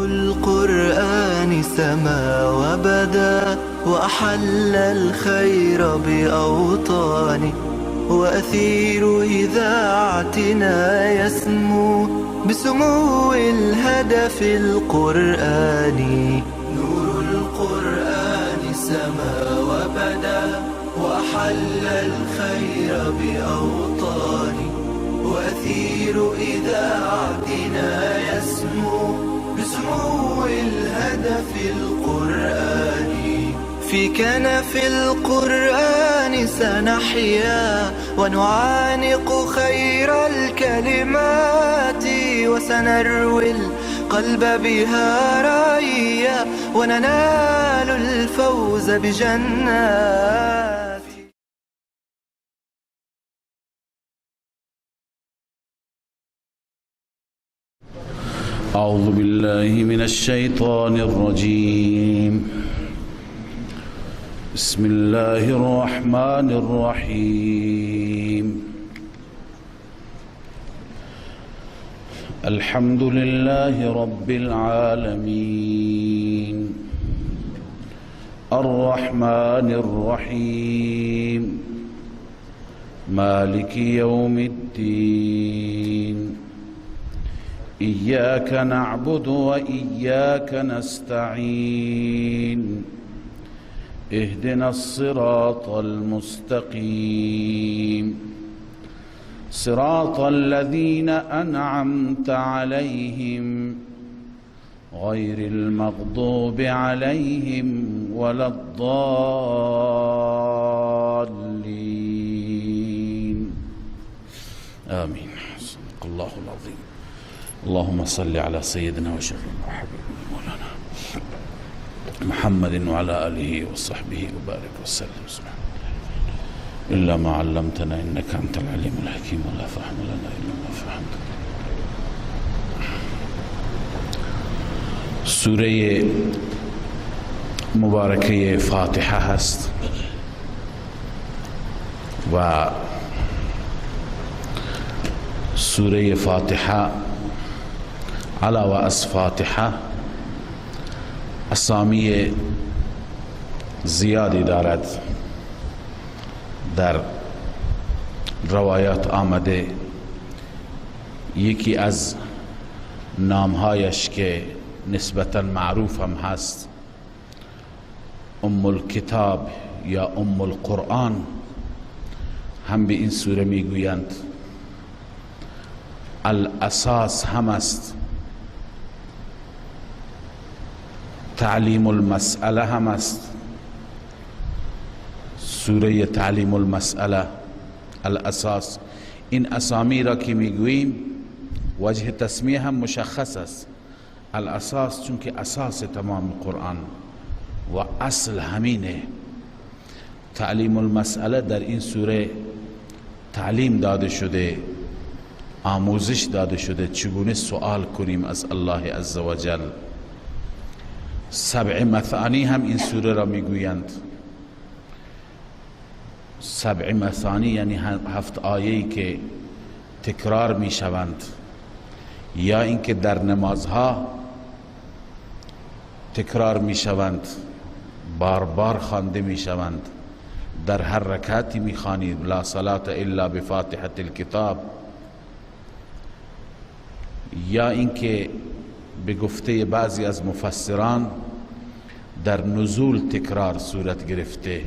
القرآن سما وبدا وأحل الخير بأوطاني، وأثير إذاعتنا يسمو بسمو الهدف القرآني. نور القرآن سما وبدا وأحل الخير بأوطاني، وأثير إذاعتنا يسمو بسمو الهدف القرآني. في كنف القرآن سنحيا ونعانق خير الكلمات، وسنروي القلب بها رايا وننال الفوز بجنات. أعوذ بالله من الشيطان الرجيم. بسم الله الرحمن الرحيم. الحمد لله رب العالمين الرحمن الرحيم مالك يوم الدين. إياك نعبد وإياك نستعين. اهدنا الصراط المستقيم صراط الذين أنعمت عليهم غير المغضوب عليهم ولا الضالين. آمين. صدق الله العظيم. اللهم صل على سيدنا وشفيعنا وحبيبنا مولانا محمد وعلى آله وصحبه وبارك وسلم. سبحان الله إلا ما علمتنا إنك أنت العليم الحكيم، ولا فهم لنا إلا ما فهمت. سوره مبارکه فاتحه هست و سوره فاتحه علاوه از فاتحه اسامی زیادی دارد. در روایات آمده یکی از نامهایش که نسبتاً معروف هم هست ام الکتاب یا ام القرآن هم به این سوره میگویند. الاساس هم است، تعلیم المسئله هم است. سوره تعلیم المسئله، الاساس. این اسامی را که میگوییم وجه تسمیه هم مشخص است. الاساس چون که اساس تمام قرآن و اصل همینه. تعلیم المسئله در این سوره تعلیم داده شده، آموزش داده شده چگونه سوال کنیم از الله عزوجل. 7 مثانی هم این سوره را میگویند. 7 مثانی یعنی 7 آیه‌ای که تکرار میشوند، یا اینکه در نمازها تکرار میشوند، بار بار خوانده میشوند. در هر رکعتی میخوانید لا صلاة الا بفاتحة الكتاب، یا اینکه به گفته بعضی از مفسران در نزول تکرار صورت گرفته،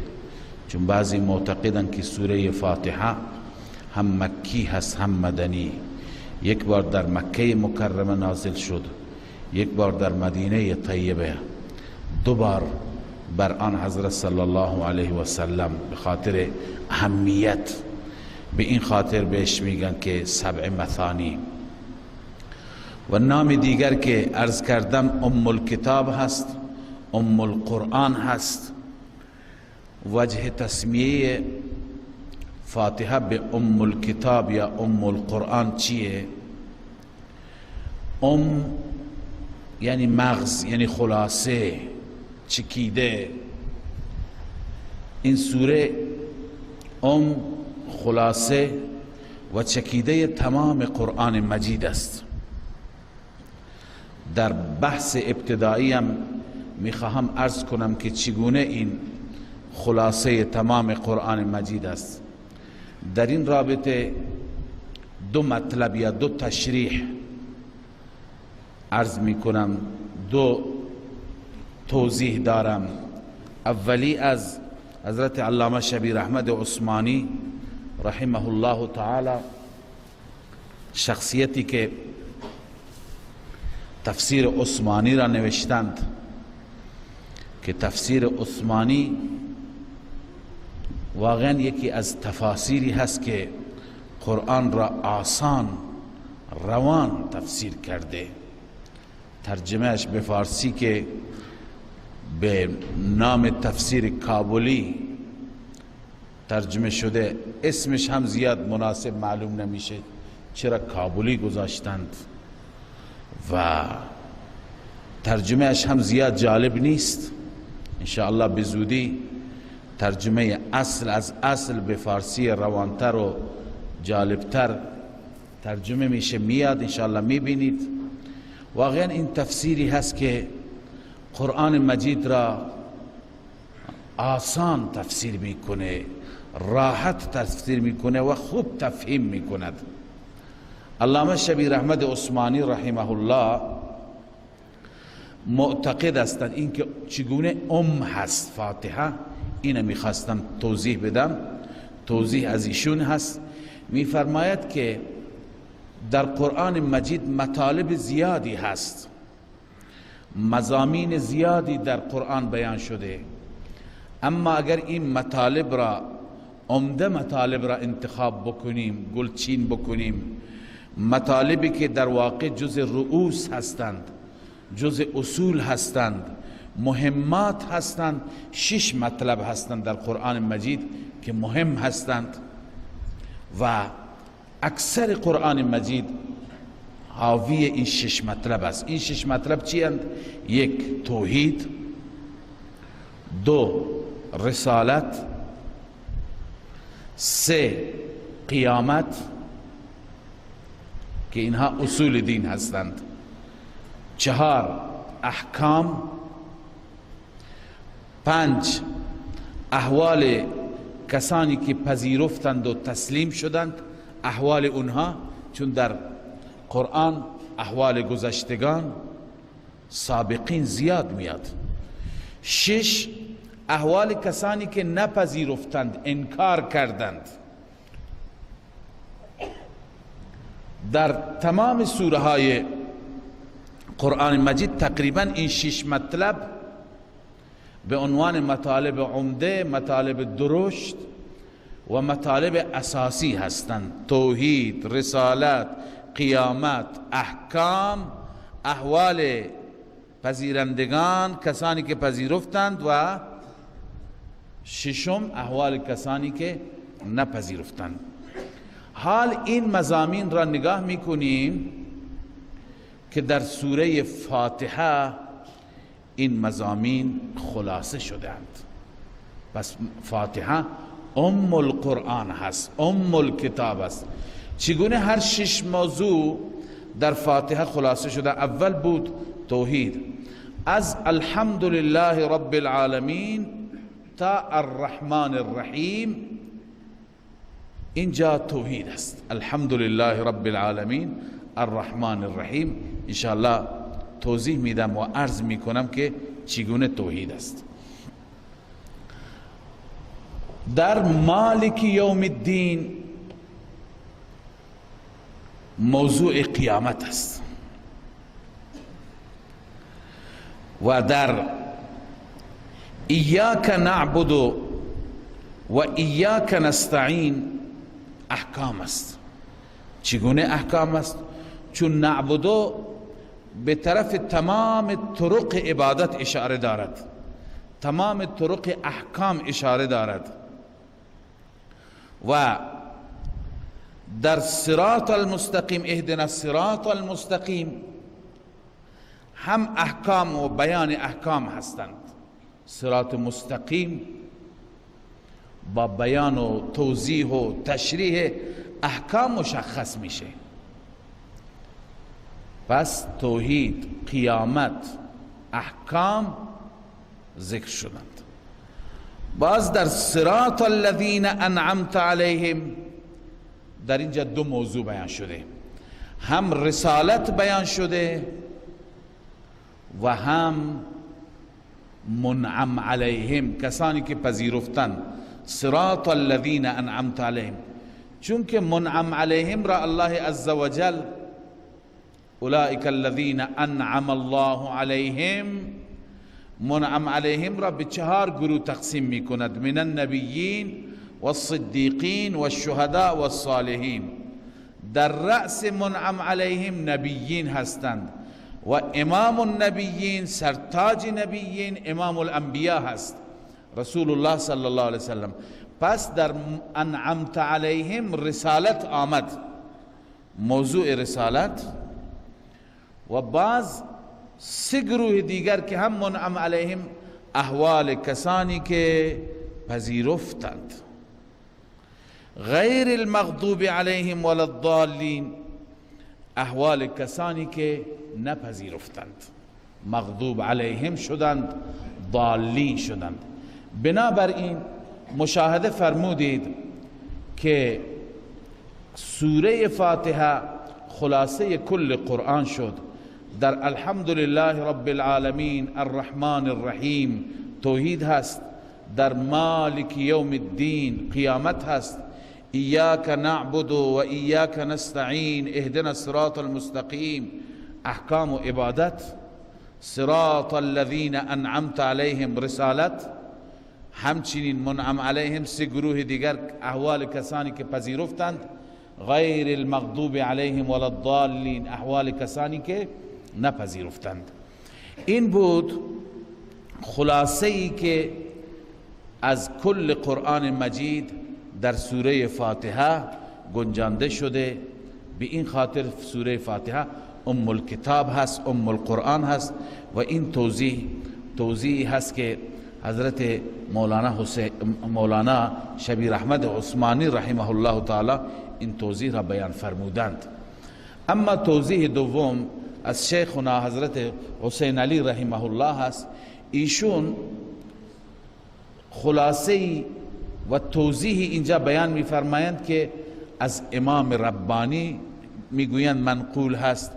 چون بعضی معتقدند که سوره فاتحه هم مکی هست هم مدنی. یک بار در مکه مکرمه نازل شد، یک بار در مدینه طیبه، 2 بار بر آن حضرت صلی الله علیه و سلم. به خاطر اهمیت به این خاطر بهش میگن که 7 مثانی. و نام دیگر که عرض کردم ام الکتاب هست، ام القرآن هست. وجه تسمیه فاتحه به ام الکتاب یا ام القرآن چیه؟ ام یعنی مغز، یعنی خلاصه، چکیده. این سوره خلاصه و چکیده تمام قرآن مجید است. در بحث ابتداییم میخواهم عرض کنم که چگونه این خلاصه تمام قرآن مجید است. در این رابطه دو مطلب یا دو تشریح عرض میکنم، دو توضیح دارم. اولی از حضرت علامه شبیر احمد عثمانی رحمه الله تعالی، شخصیتی که تفسیر عثمانی را نوشتند، که تفسیر عثمانی واقعا یکی از تفاسیری هست که قرآن را آسان روان تفسیر کرده. ترجمهش به فارسی که به نام تفسیر کابلی ترجمه شده، اسمش هم زیاد مناسب معلوم نمیشه چرا کابلی گذاشتند و ترجمهش هم زیاد جالب نیست. انشاءالله به زودی ترجمه اصل از اصل به فارسی روانتر و جالبتر ترجمه میشه، میاد انشاءالله میبینید. واقعا این تفسیری هست که قرآن مجید را آسان تفسیر میکنه، راحت تفسیر میکنه و خوب تفهیم میکند. علامه شبیر احمد عثمانی رحمه الله معتقد هستند اینکه چگونه هست فاتحه، اینو میخواستم توضیح بدم. توضیح از ایشون هست، میفرماید که در قرآن مجید مطالب زیادی هست، مضامین زیادی در قرآن بیان شده، اما اگر این مطالب را عمده مطالب را انتخاب بکنیم، گلچین بکنیم، مطالبی که در واقع جز رؤوس هستند، جز اصول هستند، مهمات هستند، 6 مطلب هستند در قرآن مجید که مهم هستند و اکثر قرآن مجید حاوی این 6 مطلب است. این 6 مطلب چی اند؟ 1 توحید، 2 رسالت، 3 قیامت که اینها اصول دین هستند، 4 احکام، 5 احوال کسانی که پذیرفتند و تسلیم شدند، احوال اونها، چون در قرآن احوال گذشتگان سابقین زیاد میاد. 6 احوال کسانی که نپذیرفتند، انکار کردند. در تمام سوره های قرآن مجید تقریبا این 6 مطلب به عنوان مطالب عمده، مطالب درشت و مطالب اساسی هستند: توحید، رسالت، قیامت، احکام، احوال پذیرندگان، کسانی که پذیرفتند، و 6 احوال کسانی که نپذیرفتند. حال این مضامین را نگاه میکنیم که در سوره فاتحه این مضامین خلاصه شدند. پس فاتحه القرآن هست، الکتاب است. چگونه هر 6 موضوع در فاتحه خلاصه شده؟ اول بود توحید، از الحمدلله رب العالمین تا الرحمن الرحیم، اینجا توحید است. الحمدلله رب العالمین الرحمن الرحیم انشاءالله توضیح میدم و عرض میکنم که چگونه توحید است. در مالک یوم الدین موضوع قیامت است و در ایاک نعبد و ایاک نستعین احکام است. چگونه احکام است؟ چون نعبدو به طرف تمام طرق عبادت اشاره دارد، تمام طرق احکام اشاره دارد و در صراط المستقیم، اهدنا الصراط المستقیم، هم احکام و بیان احکام هستند. صراط مستقیم با بیان و توضیح و تشریح احکام مشخص میشه. پس توحید، قیامت، احکام ذکر شدند. باز در صراط الذین انعمت علیهم در اینجا دو موضوع بیان شده، هم رسالت بیان شده و هم منعم علیهم، کسانی که پذیرفتن. صراط الذین انعمت علیهم، چون که منعم علیهم را الله عزوجل اولئک الذین انعم الله علیهم، منعم علیهم را به 4 گروه تقسیم می کند: من النبیین و الصدیقین و الشهداء و الصالحین. در رأس منعم علیهم نبیین هستند و امام النبیین، سرتاج نبیین، امام الانبیا هست، رسول الله صلی الله علیه وسلم. پس در انعمت علیهم رسالت آمد، موضوع رسالت. و بعض 3 گروه دیگر که هم منعم علیهم، احوال کسانی که پذیرفتند، غیر المغضوب علیهم ولا الضالین، احوال کسانی که نپذیرفتند، مغضوب علیهم شدند، ضالین شدند. بنابراین مشاهده فرمودید که سوره فاتحه خلاصه کل قرآن شد. در الحمدلله رب العالمین الرحمن الرحیم توحید هست، در مالک یوم الدین قیامت هست، ایاک نعبد و ایاک نستعین اهدنا الصراط المستقیم احکام و عبادت، صراط الذین انعمت علیهم رسالت، همچنین منعم علیهم 3 گروه دیگر احوال کسانی که پذیرفتند، غیر المغضوب علیهم ولا الضالین احوال کسانی که نپذیرفتند. این بود خلاصه ای که از کل قرآن مجید در سوره فاتحه گنجانده شده. به این خاطر سوره فاتحه ام الکتاب هست، ام القرآن هست. و این توضیح هست که حضرت مولانا شبیر احمد عثمانی رحمه الله تعالی این توضیح را بیان فرمودند. اما توضیح دوم از شیخنا حضرت حسین علی رحمه الله هست. ایشون خلاصه و توضیح اینجا بیان می‌فرمایند که از امام ربانی میگویند منقول هست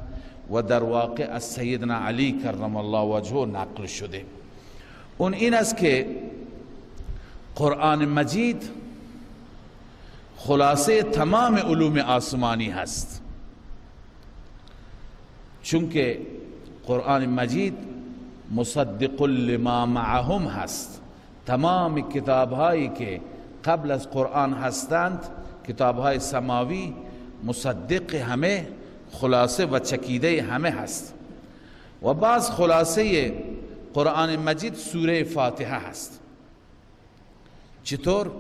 و در واقع از سیدنا علی کرم الله وجهه نقل شده. اون این است که قرآن مجید خلاصه تمام علوم آسمانی هست، چون که قرآن مجید مصدق لما معهم هست. تمام کتاب هایی که قبل از قرآن هستند، کتاب های سماوی، مصدق همه، خلاصه و چکیده همه هست. و بعض خلاصه قرآن مجید سوره فاتحه هست. چطور؟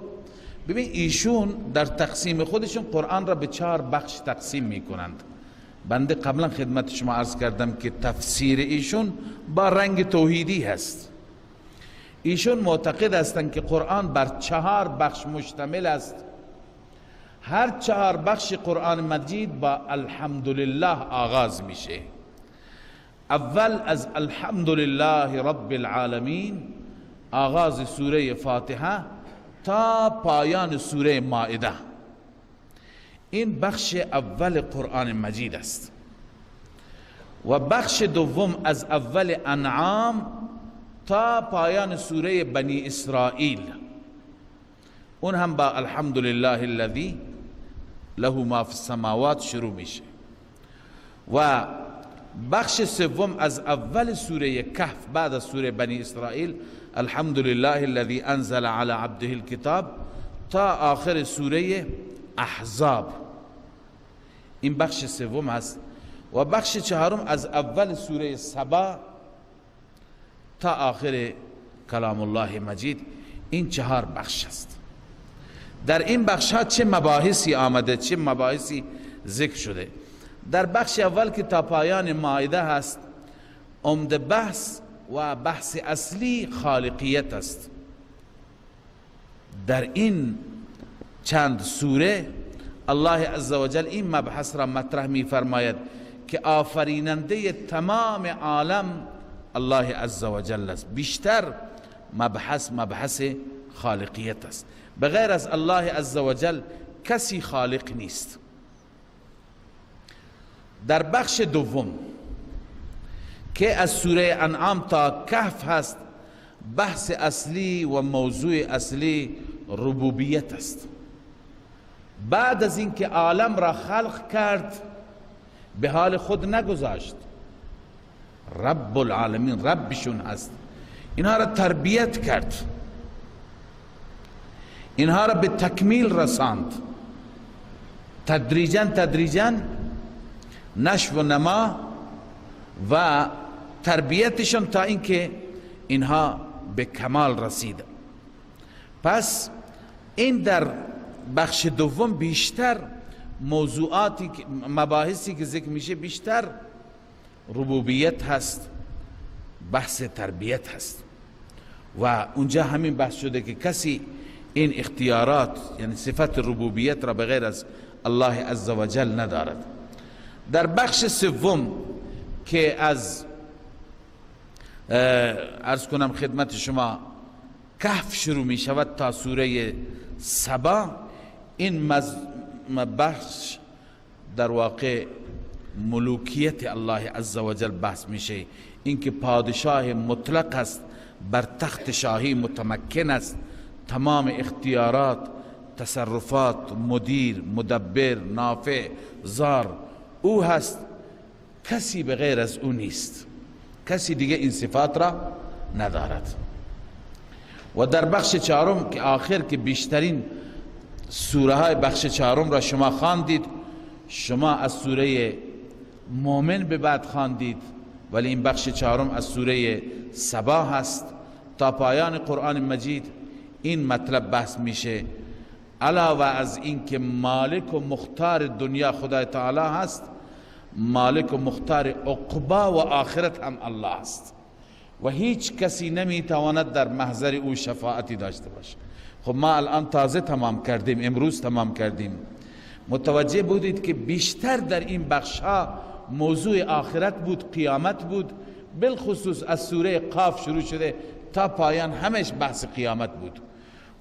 ببین ایشون در تقسیم خودشون قرآن را به 4 بخش تقسیم می کنند. بنده قبلا خدمت شما عرض کردم که تفسیر ایشون با رنگ توحیدی هست. ایشون معتقد هستند که قرآن بر 4 بخش مشتمل است. هر 4 بخش قرآن مجید با الحمدلله آغاز میشه. اول از الحمدلله رب العالمین، آغاز سوره فاتحه تا پایان سوره مائده، این بخش اول قرآن مجید است. و بخش دوم از اول انعام تا پایان سوره بنی اسرائیل، اون هم با الحمدلله الذی له ما فی السماوات شروع میشه. و بخش سوم از اول سوره کهف بعد از سوره بنی اسرائیل، الحمدلله الذی انزل علی عبده الكتاب، تا آخر سوره احزاب، این بخش سوم هست. و بخش چهارم از اول سوره سبا تا آخر کلام الله مجید، این 4 بخش است. در این بخش ها چه مباحثی آمده، چه مباحثی ذکر شده؟ در بخش اول که تا پایان مائده هست، عمده بحث و بحث اصلی خالقیت است. در این چند سوره الله عزوجل این مبحث را مطرح می فرماید که آفریننده تمام عالم الله عزوجل است. بیشتر مبحث خالقیت است. بغیر از الله عزوجل کسی خالق نیست. در بخش دوم که از سوره انعام تا کهف هست، بحث اصلی و موضوع اصلی ربوبیت است. بعد از اینکه عالم را خلق کرد به حال خود نگذاشت، رب العالمین ربشون هست، اینها را تربیت کرد، اینها را به تکمیل رساند، تدریجا نشو و نما و تربیتشان تا اینکه اینها به کمال رسید. پس این در بخش دوم بیشتر موضوعاتی مباحثی که ذکر میشه بیشتر ربوبیت هست، بحث تربیت هست و اونجا همین بحث شده که کسی این اختیارات یعنی صفت ربوبیت را بغیر از الله عزوجل ندارد. در بخش سوم که از عرض کنم خدمت شما کهف شروع می شود تا سوره سبا، این بخش در واقع ملوکیت الله عزوجل بحث میشه، اینکه پادشاه مطلق است، بر تخت شاهی متمکن است، تمام اختیارات، تصرفات، مدیر، مدبر، نافع، زار او هست، کسی بغیر از او نیست، کسی دیگه این صفات را ندارد. و در بخش چهارم که آخر که بیشترین سوره های بخش چهارم را شما خواندید، شما از سوره مومن به بعد خواندید، ولی این بخش چهارم از سوره سبا هست تا پایان قرآن مجید این مطلب بحث میشه. علاوه از این که مالک و مختار دنیا خدای تعالی هست، مالک و مختار عقبا و آخرت هم الله است و هیچ کسی نمیتواند در محضر او شفاعتی داشته باشه. خب ما الان تازه تمام کردیم، امروز تمام کردیم. متوجه بودید که بیشتر در این بخش ها موضوع آخرت بود، قیامت بود، بالخصوص از سوره قاف شروع شده تا پایان همش بحث قیامت بود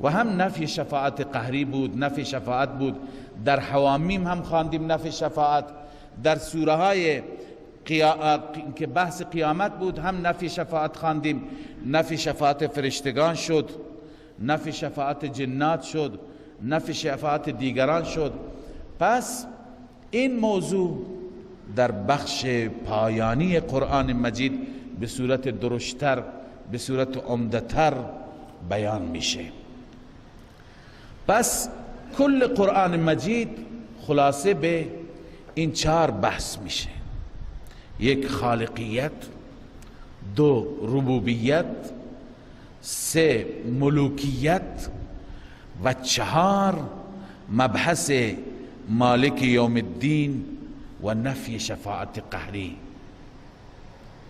و هم نفی شفاعت قهری بود، نفی شفاعت بود. در حوامیم هم خواندیم نفی شفاعت، در سوره های که بحث قیامت بود هم نفی شفاعت خواندیم، نفی شفاعت فرشتگان شد، نفی شفاعت جنات شد، نفی شفاعت دیگران شد. پس این موضوع در بخش پایانی قرآن مجید به صورت درشتر، به صورت عمده‌تر بیان میشه. پس کل قرآن مجید خلاصه به این چهار بحث میشه: یک خالقیت، دو ربوبیت، سه ملوکیت و چهار مبحث مالک یوم الدین و نفی شفاعت قهری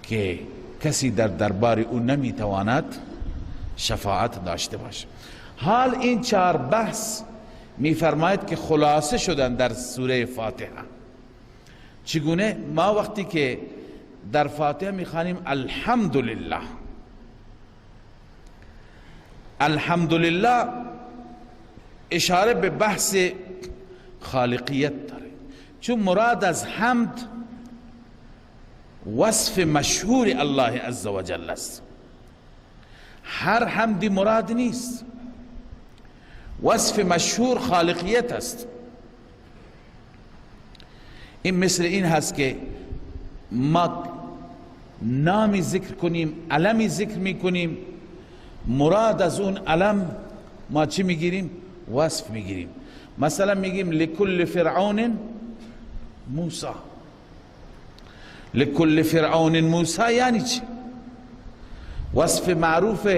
که کسی در دربار او نمیتواند شفاعت داشته باشه. حال این چهار بحث میفرماید که خلاصه شدن در سوره فاتحه. چگونه؟ ما وقتی که در فاتحه میخوانیم الحمدلله، الحمدلله اشاره به بحث خالقیت داره، چون مراد از حمد وصف مشهور الله عزوجل است. هر حمدی مراد نیست، وصف مشهور خالقیت است. این مثل این هست که ما نامی ذکر کنیم، علمی ذکر میکنیم، مراد از اون علم ما چی میگیریم؟ وصف میگیریم. مثلا میگیم لکل فرعون موسی. لکل فرعون موسی یعنی چی؟ وصف معروف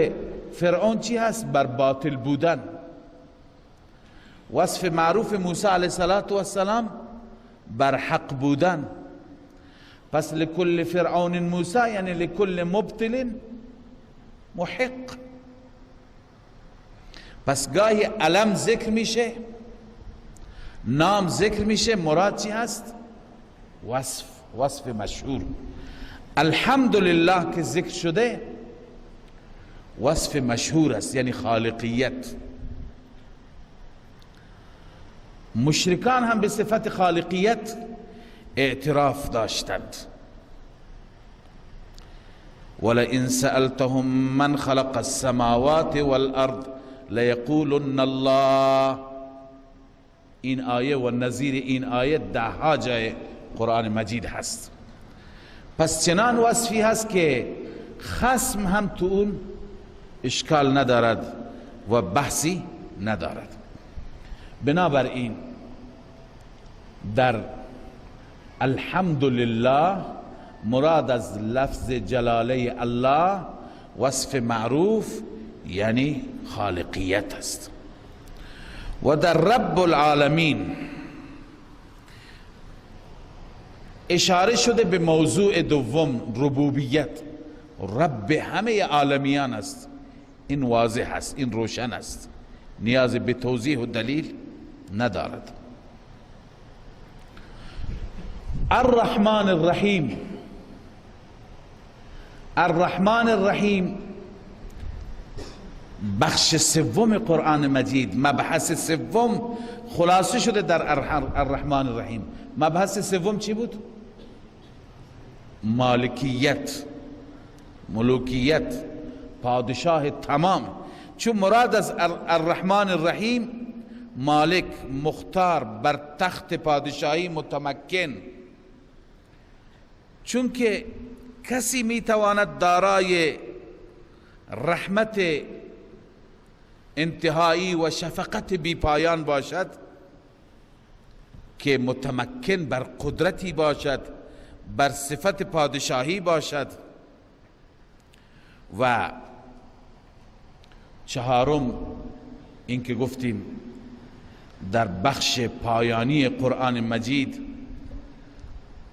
فرعون چی هست؟ بر باطل بودن. وصف معروف موسی علیه السلام بر حق بودن. پس لکل فرعون موسی یعنی لکل مبطل محق. پس گاهی علم ذکر میشه، نام ذکر میشه، مراد چی هست؟ وصف. وصف مشهور. الحمدلله که ذکر شده وصف مشهور است، یعنی خالقیت. مشرکان هم به صفت خالقیت اعتراف داشتند. ولئن سألتهم من خلق السماوات والارض لیقولن الله. این آیه و نظیر این آیه ده ها جای قرآن مجید هست. پس چنان وصفی هست که خصم هم تو اون اشکال ندارد و بحثی ندارد. بنابراین در الحمدلله مراد از لفظ جلاله الله وصف معروف یعنی خالقیت است. و در رب العالمین اشاره شده به موضوع دوم، ربوبیت. رب همه عالمیان است. این واضح است، این روشن است، نیاز به توضیح و دلیل ندارد. الرحمن الرحیم. الرحمن الرحیم بخش سوم قرآن مجید، مبحث سوم خلاصه شده در الرحمن الرحیم. مبحث سوم چی بود؟ مالکیت، ملوکیت، پادشاه تمام. چون مراد از الرحمن الرحیم مالک، مختار، بر تخت پادشاهی متمکن. چون که کسی میتواند دارای رحمت انتهایی و شفقت بی پایان باشد که متمکن بر قدرتی باشد، بر صفت پادشاهی باشد. و چهارم این که گفتیم در بخش پایانی قرآن مجید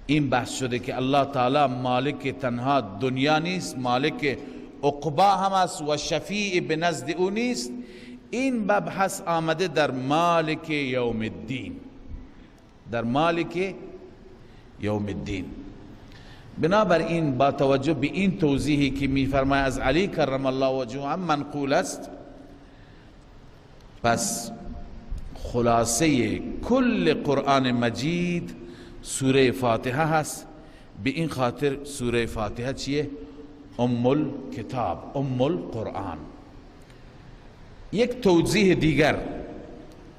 این بحث شده که الله تعالی مالک تنها دنیا نیست، مالک عقبا هم است و شفیع به نزد او نیست. این مبحث آمده در مالک یوم الدین، در مالک یوم الدین. بنابراین با توجه به این توضیحی که می‌فرماید از علی کرم الله وجهه هم منقول است، پس خلاصه کل قرآن مجید سوره فاتحه هست. به این خاطر سوره فاتحه چیه؟ ام الکتاب، ام القرآن. یک توضیح دیگر،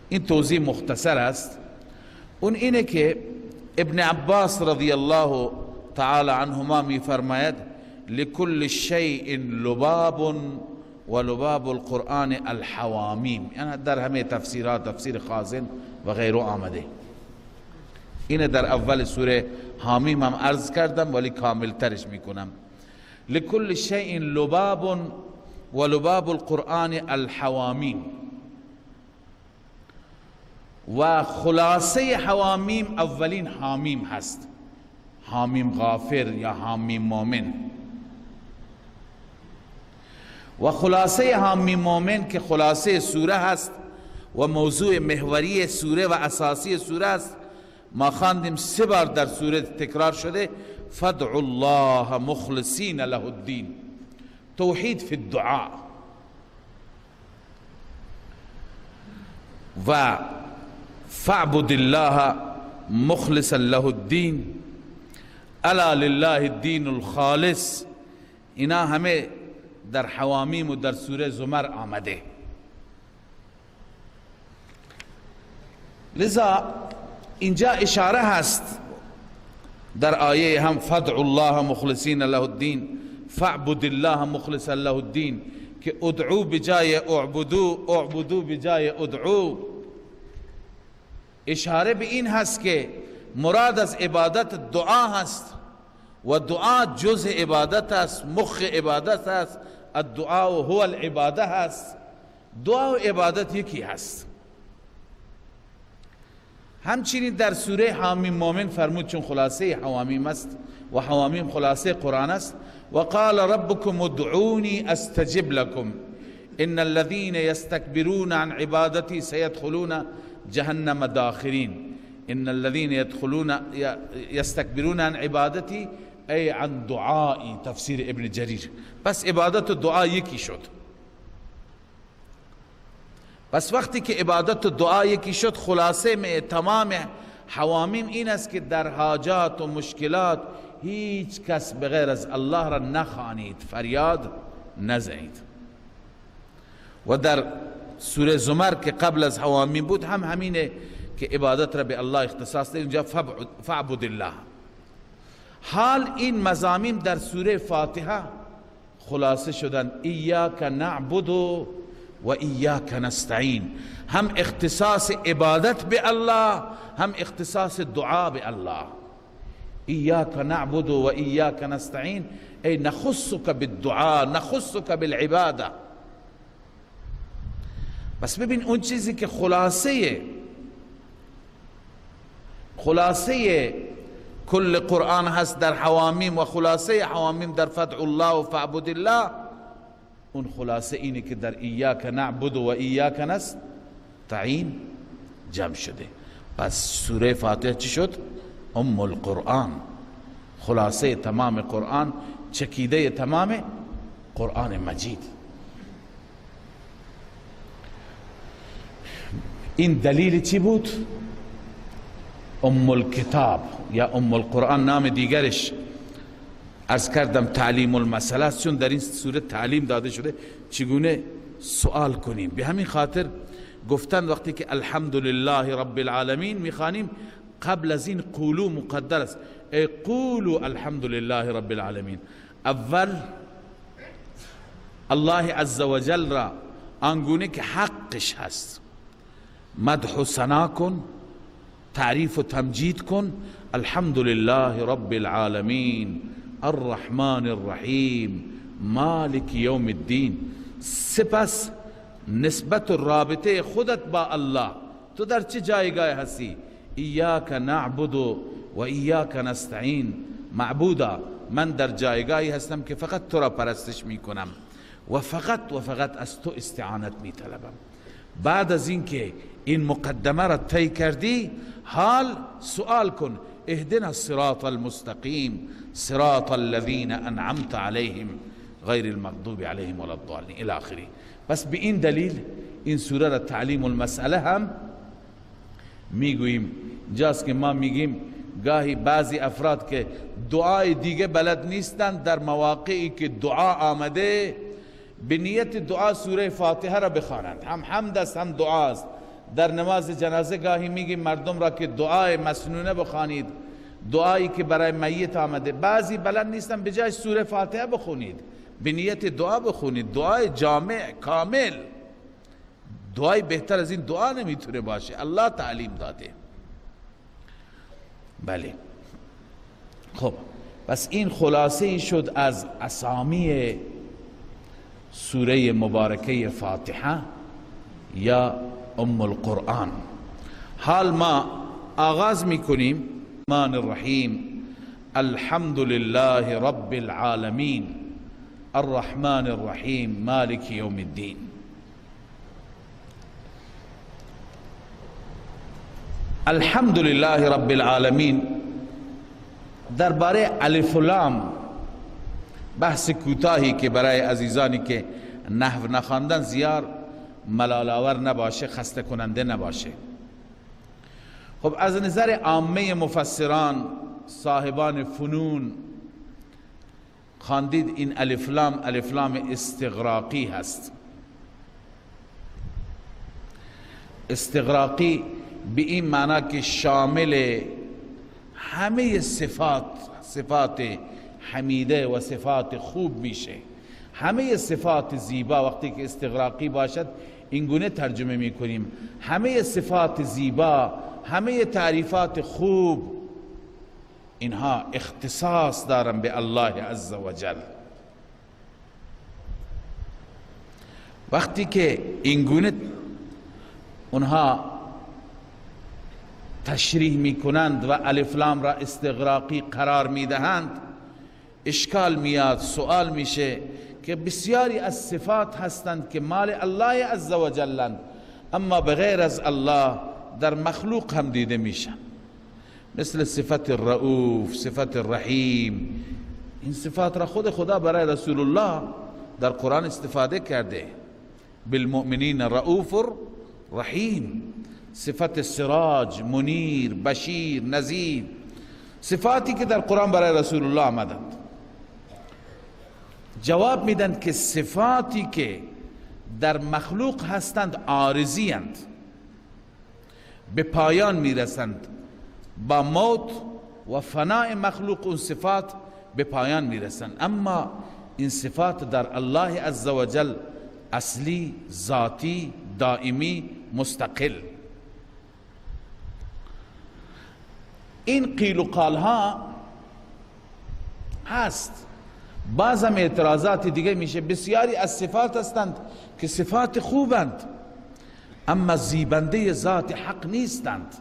این توضیح مختصر است، اون اینه که ابن عباس رضی الله تعالی عنهما می فرماید لكل شیء لباب و لباب القرآن الحوامیم. یعنی در همه تفسیرات، تفسیر خازن و غیره آمده. اینه در اول سوره حامیم هم عرض کردم ولی کامل ترش میکنم. لكل شیء لباب و لباب القرآن الحوامیم. و خلاصه حوامیم اولین حامیم هست، حامیم غافر یا حامیم مومن. و خلاصه حامیم مومن که خلاصه سوره هست و موضوع محوری سوره و اساسی سوره است، ما خواندیم 3 بار در سوره تکرار شده. فادعوا الله مخلصین له الدین، توحید فی الدعاء. و فاعبد الله مخلصا له الدین، الا لله الدین الخالص. اینا همه در حوامیم و در سوره زمر آمده. لذا اینجا اشاره هست در آیه هم فادعوا الله مخلصین له الدین، فاعبد الله مخلصا له الدین، که ادعو بجای اعبدو، اعبدو بجای ادعو. اشاره به این هست که مراد از عبادت دعا هست و دعا جزء عبادت است، مخ عبادت است. الدعاء هو العباده هست. دعا و عبادت یکی هست. همچنین در سوره حامیم مومن فرمود، چون خلاصه حوامیم است و حوامیم خلاصه قرآن است، وقال ربكم ادعوني استجب لكم ان الذين يستكبرون عن عبادتي سيدخلون جهنم داخرين. ان الذين يدخلون يستكبرون عن عبادتی ای عن دعایی، تفسیر ابن جریر. پس عبادت و دعا یکی شد. پس وقتی که عبادت و دعا یکی شد، خلاصه میں تمام حوامیم این است که در حاجات و مشکلات هیچ کس بغیر از الله را نخوانید، فریاد نزنید. و در سوره زمر که قبل از حوامیم بود هم همینه که عبادت را به الله اختصاص دهید، اونجا فعبد الله. حال این مضامین در سوره فاتحه خلاصه شدن، ایاک نعبد و ایاک نستعین، هم اختصاص عبادت به الله، هم اختصاص دعا به الله. ایاک نعبد و ایاک نستعین ای نخصک بالدعاء، نخصک بالعباده. بس ببین اون چیزی که خلاصه کل قرآن هست در حوامیم و خلاصه حوامیم در فدع الله و فعبد الله، اون خلاصه اینه که در ایاک نعبد و ایاک نستعین جمع شده. پس سوره فاتحه چی شد؟ ام القرآن، خلاصه تمام قرآن، چکیده تمام قرآن مجید. این دلیل چی بود؟ ام الکتاب یا ام القرآن نام دیگرش عرض کردم تعلیم المسئله است، چون در این سوره تعلیم داده شده چگونه سوال کنیم. به همین خاطر گفتن وقتی که الحمدلله رب العالمین میخوانیم قبل از این قولو مقدر است، ای قولو الحمدلله رب العالمین. اول الله عز وجل را آنگونه که حقش هست مدح و ثنا کن، تعریف و تمجید کن. الحمدلله رب العالمین الرحمن الرحیم مالک یوم الدین. سپس نسبت و رابطه خودت با الله، تو در چه جایگاه هستی؟ ایاک نعبد و ایاک نستعین. معبودا من در جایگاهی هستم که فقط تو را پرستش می کنم و فقط از تو استعانت می طلبم. بعد از اینکه این مقدمه را طی کردی، حال سوال کن اهدنا الصراط المستقیم صراط الذین انعمت علیهم غیر المغضوب علیهم ولا الضالین الی آخره. بس به این دلیل این سوره را تعلیم المسئله هم میگوییم. جاست که ما میگیم گاهی بعضی افراد که دعای دیگه بلد نیستند، در مواقعی که دعا آمده به نیت دعا سوره فاتحه را بخوانند. هم حمد است هم دعا است. در نماز جنازه گاهی میگیم مردم را که دعای مسنونه بخوانید، دعایی که برای میت آمده. بعضی بلد نیستن، به جای سوره فاتحه بخونید، به نیت دعا بخونید، دعای جامع کامل. دعای بهتر از این دعا نمیتونه باشه، الله تعلیم داده. بله خب، پس این خلاصه شد از اسامی سوره مبارکه فاتحه یا ام القرآن. حال ما آغاز میکنیم الرحمن الرحیم الحمد لله رب العالمین الرحمن الرحیم مالک یوم الدین. الحمد لله رب العالمین درباره الف و لام بحث کوتاهی که برای عزیزانی که نحو نخواندن زیاد ملال آور نباشه، خسته کننده نباشه. خب از نظر عامه مفسران صاحبان فنون خواندید این الف لام استغراقی هست. استغراقی به این معنی که شامل همه صفات حمیده و صفات خوب میشه. همه صفات زیبا وقتی که استغراقی باشد اینگونه ترجمه میکنیم، همه صفات زیبا، همه تعریفات خوب، اینها اختصاص دارن به الله عز و جل. وقتی که اینگونه اونها تشریح میکنند و الف لام را استغراقی قرار میدهند، اشکال میاد، سوال میشه که بسیاری از صفات هستند که مال الله عز و جلند، اما بغیر از الله در مخلوق هم دیده میشن. مثل صفت الرؤوف، صفت الرحیم. این صفات را خود خدا برای رسول الله در قرآن استفاده کرده. بالمؤمنین رؤوف رحیم. صفت سراج، منیر، بشیر، نذیر، صفاتی که در قرآن برای رسول الله آمدند. جواب میدن که صفاتی که در مخلوق هستند عارضی اند، به پایان میرسند با موت و فناء مخلوق. اون صفات به پایان میرسند، اما این صفات در الله عزوجل اصلی، ذاتی، دائمی، مستقل. این قیل و قال ها هست. بعض هم اعتراضات دیگه میشه. بسیاری از صفات هستند که صفات خوبند اما زیبنده ذات حق نیستند.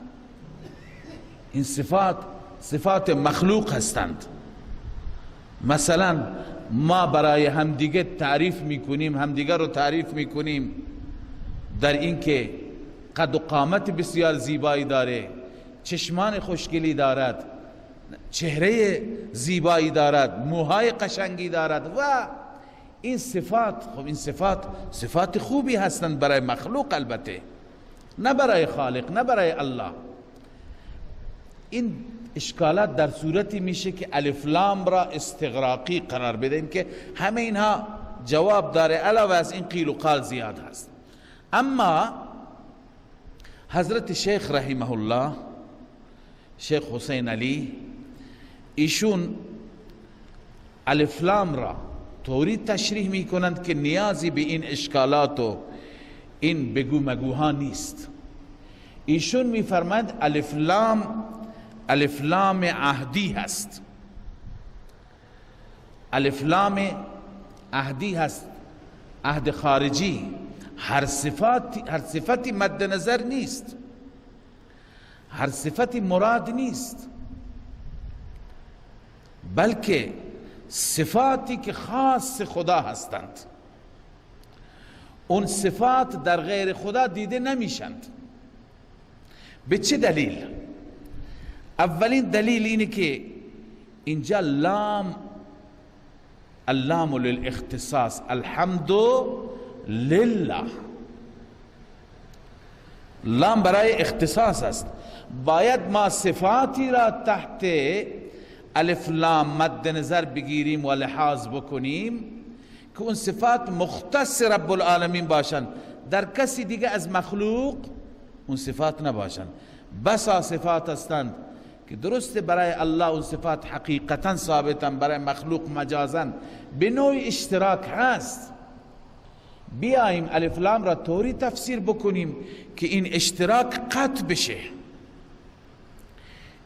این صفات مخلوق هستند. مثلا ما برای همدیگه تعریف میکنیم، همدیگه رو تعریف میکنیم در این که قد و قامت بسیار زیبایی داره، چشمان خوشگلی دارد، چهره زیبایی دارد، موهای قشنگی دارد و این صفات. خب این صفات خوبی هستند برای مخلوق، البته نه برای خالق، نه برای الله. این اشکالات در صورتی میشه که الف لام را استغراقی قرار بدیم که همه اینها جواب داره، علاوه از این قیل و قال زیاد هست. اما حضرت شیخ رحمه الله، شیخ حسین علی، ایشون الف لام را طوری تشریح می کنند که نیازی به این اشکالات و این بگو مگوها نیست. ایشون می فرمند الف لام عهدی هست. الف لام عهدی هست، عهد خارجی. هر صفتی مد نظر نیست، هر صفتی مراد نیست، بلکه صفاتی که خاص خدا هستند. اون صفات در غیر خدا دیده نمیشند. به چه دلیل؟ اولین دلیل اینه که اینجا اللام للاختصاص، الحمد لله، لام برای اختصاص است. باید ما صفاتی را تحت الف لام مد نظر بگیریم و لحاظ بکنیم که اون صفات مختص رب العالمین باشند، در کسی دیگه از مخلوق اون صفات نباشند. بسا صفات هستند که درسته برای الله اون صفات حقیقتا ثابتن، برای مخلوق مجازن به نوع اشتراک هست. بیاییم الف لام را طوری تفسیر بکنیم که این اشتراک قطع بشه،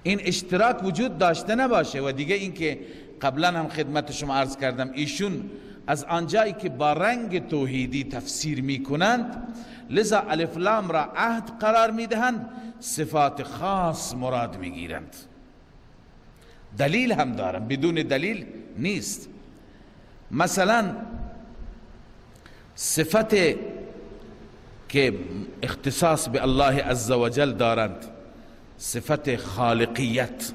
این اشتراک وجود داشته نباشه. و دیگه این که قبلا هم خدمت شما عرض کردم، ایشون از آنجایی که با رنگ توحیدی تفسیر می کنند، لذا الف لام را عهد قرار می دهند، صفات خاص مراد می گیرند. دلیل هم دارم، بدون دلیل نیست. مثلا صفت که اختصاص به الله عزوجل دارند، صفت خالقیت،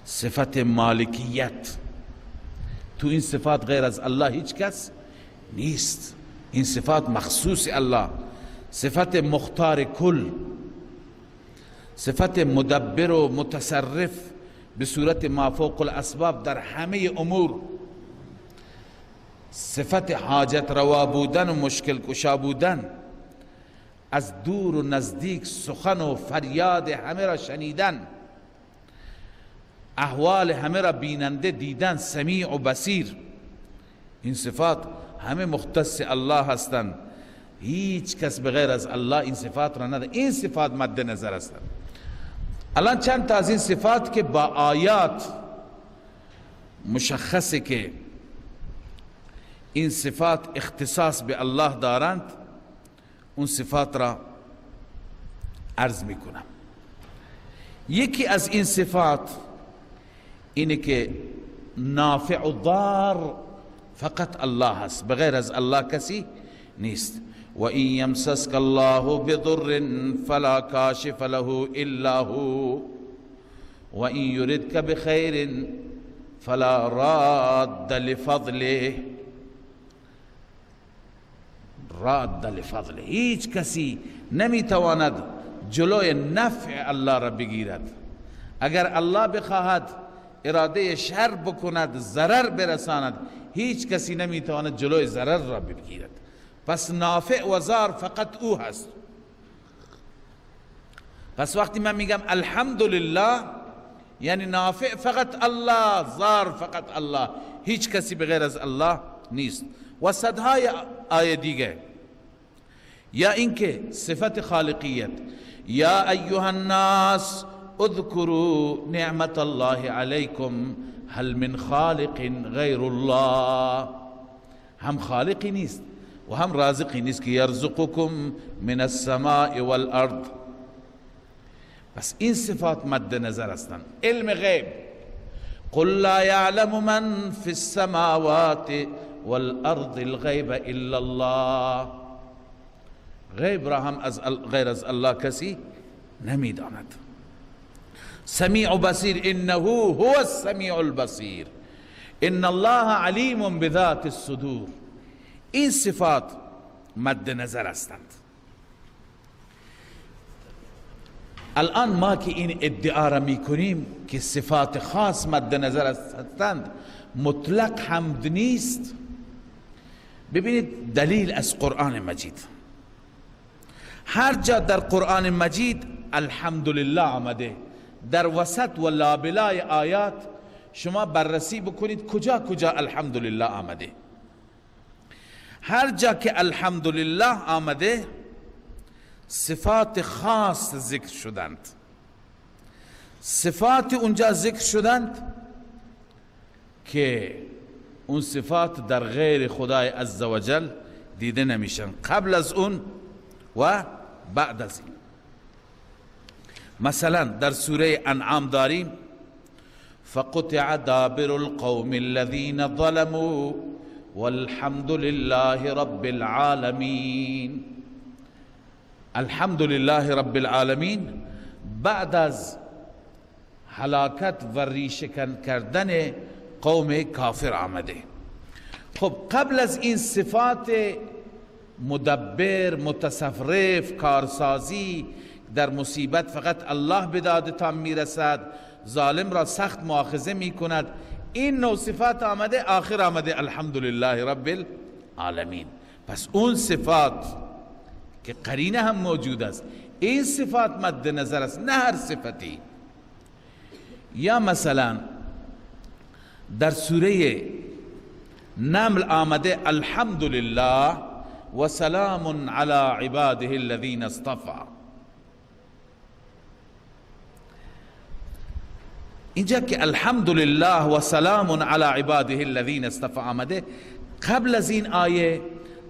صفت مالکیت، تو این صفات غیر از الله هیچ کس نیست. این صفات مخصوص الله. صفت مختار کل، صفت مدبر و متصرف به صورت مافوق الاسباب در همه امور، صفت حاجت روا بودن و مشکل کشا بودن، از دور و نزدیک سخن و فریاد همه را شنیدن، احوال همه را بیننده دیدن، سمیع و بصیر. این صفات همه مختص الله هستند، هیچ کس بغیر از الله این صفات را نداره. این صفات مد نظر هستند. الان چند تا از این صفات که با آیات مشخصه که این صفات اختصاص به الله دارند، اون صفات را عرض میکنم. یکی از این صفات اینه که نافع و ضار فقط الله هست، بغیر از الله کسی نیست. و این یمسسک الله بضر فلا کاشف له الا هو. و این یردک بخیر فلا راد لفضله. راد لفضله، هیچ کسی نمیتواند جلوی نفع الله را بگیرد. اگر الله بخواهد اراده شر بکند، ضرر برساند، هیچ کسی نمیتواند جلوی ضرر را بگیرد. پس نافع و ضار فقط او هست. پس وقتی من میگم الحمدلله یعنی نافع فقط الله، ضار فقط الله، هیچ کسی بغیر از الله نیست. و صدهای آیه دیگه. یا اینکه صفت خالقیت، یا ایها الناس اذکروا نعمت الله علیکم هل من خالق غیر الله. هم خالقی نیست و هم رازقی نیست که یرزقکم من السماء والارض. پس این صفات مد نظر هستند. علم غیب، قل لا یعلم من فی السماوات والارض الغیب الا الله. غیب را هم از غیر از الله کسی نمیداند. سمیع و بصیر، انه هو السمیع البصیر، ان الله علیم بذات الصدور. این صفات مد نظر هستند. الان ما که این ادعا را میکنیم که صفات خاص مد نظر هستند، مطلق حمد نیست. ببینید دلیل از قرآن مجید، هر جا در قرآن مجید الحمدلله آمده، در وسط و لابلای آیات شما بررسی بکنید کجا کجا الحمدلله آمده. هر جا که الحمدلله آمده صفات خاص ذکر شدند. صفات اونجا ذکر شدند که اون صفات در غیر خدای عزوجل دیده نمیشن، قبل از اون و بعد از این. مثلا در سوره انعام داریم فقطع دابر القوم الذين ظلموا والحمد لله رب العالمین. الحمد لله رب العالمین بعد از هلاکت و ریشه‌کن کردن قوم کافر آمده. خب قبل از این صفات مدبر، متصرف، کارسازی، در مصیبت فقط الله به دادتان میرسد، ظالم را سخت مؤاخذه میکند، این نوع صفات آمده. آخر آمده الحمدلله رب العالمین. پس اون صفات که قرینه هم موجود است، این صفات مد نظر است، نه هر صفتی. یا مثلا در سوره نمل آمده الحمدلله و سلام علی عباده الذین اصطفى. اینجا که الحمدلله و سلام علی عباده الذین اصطفى آمده، قبل از این آیه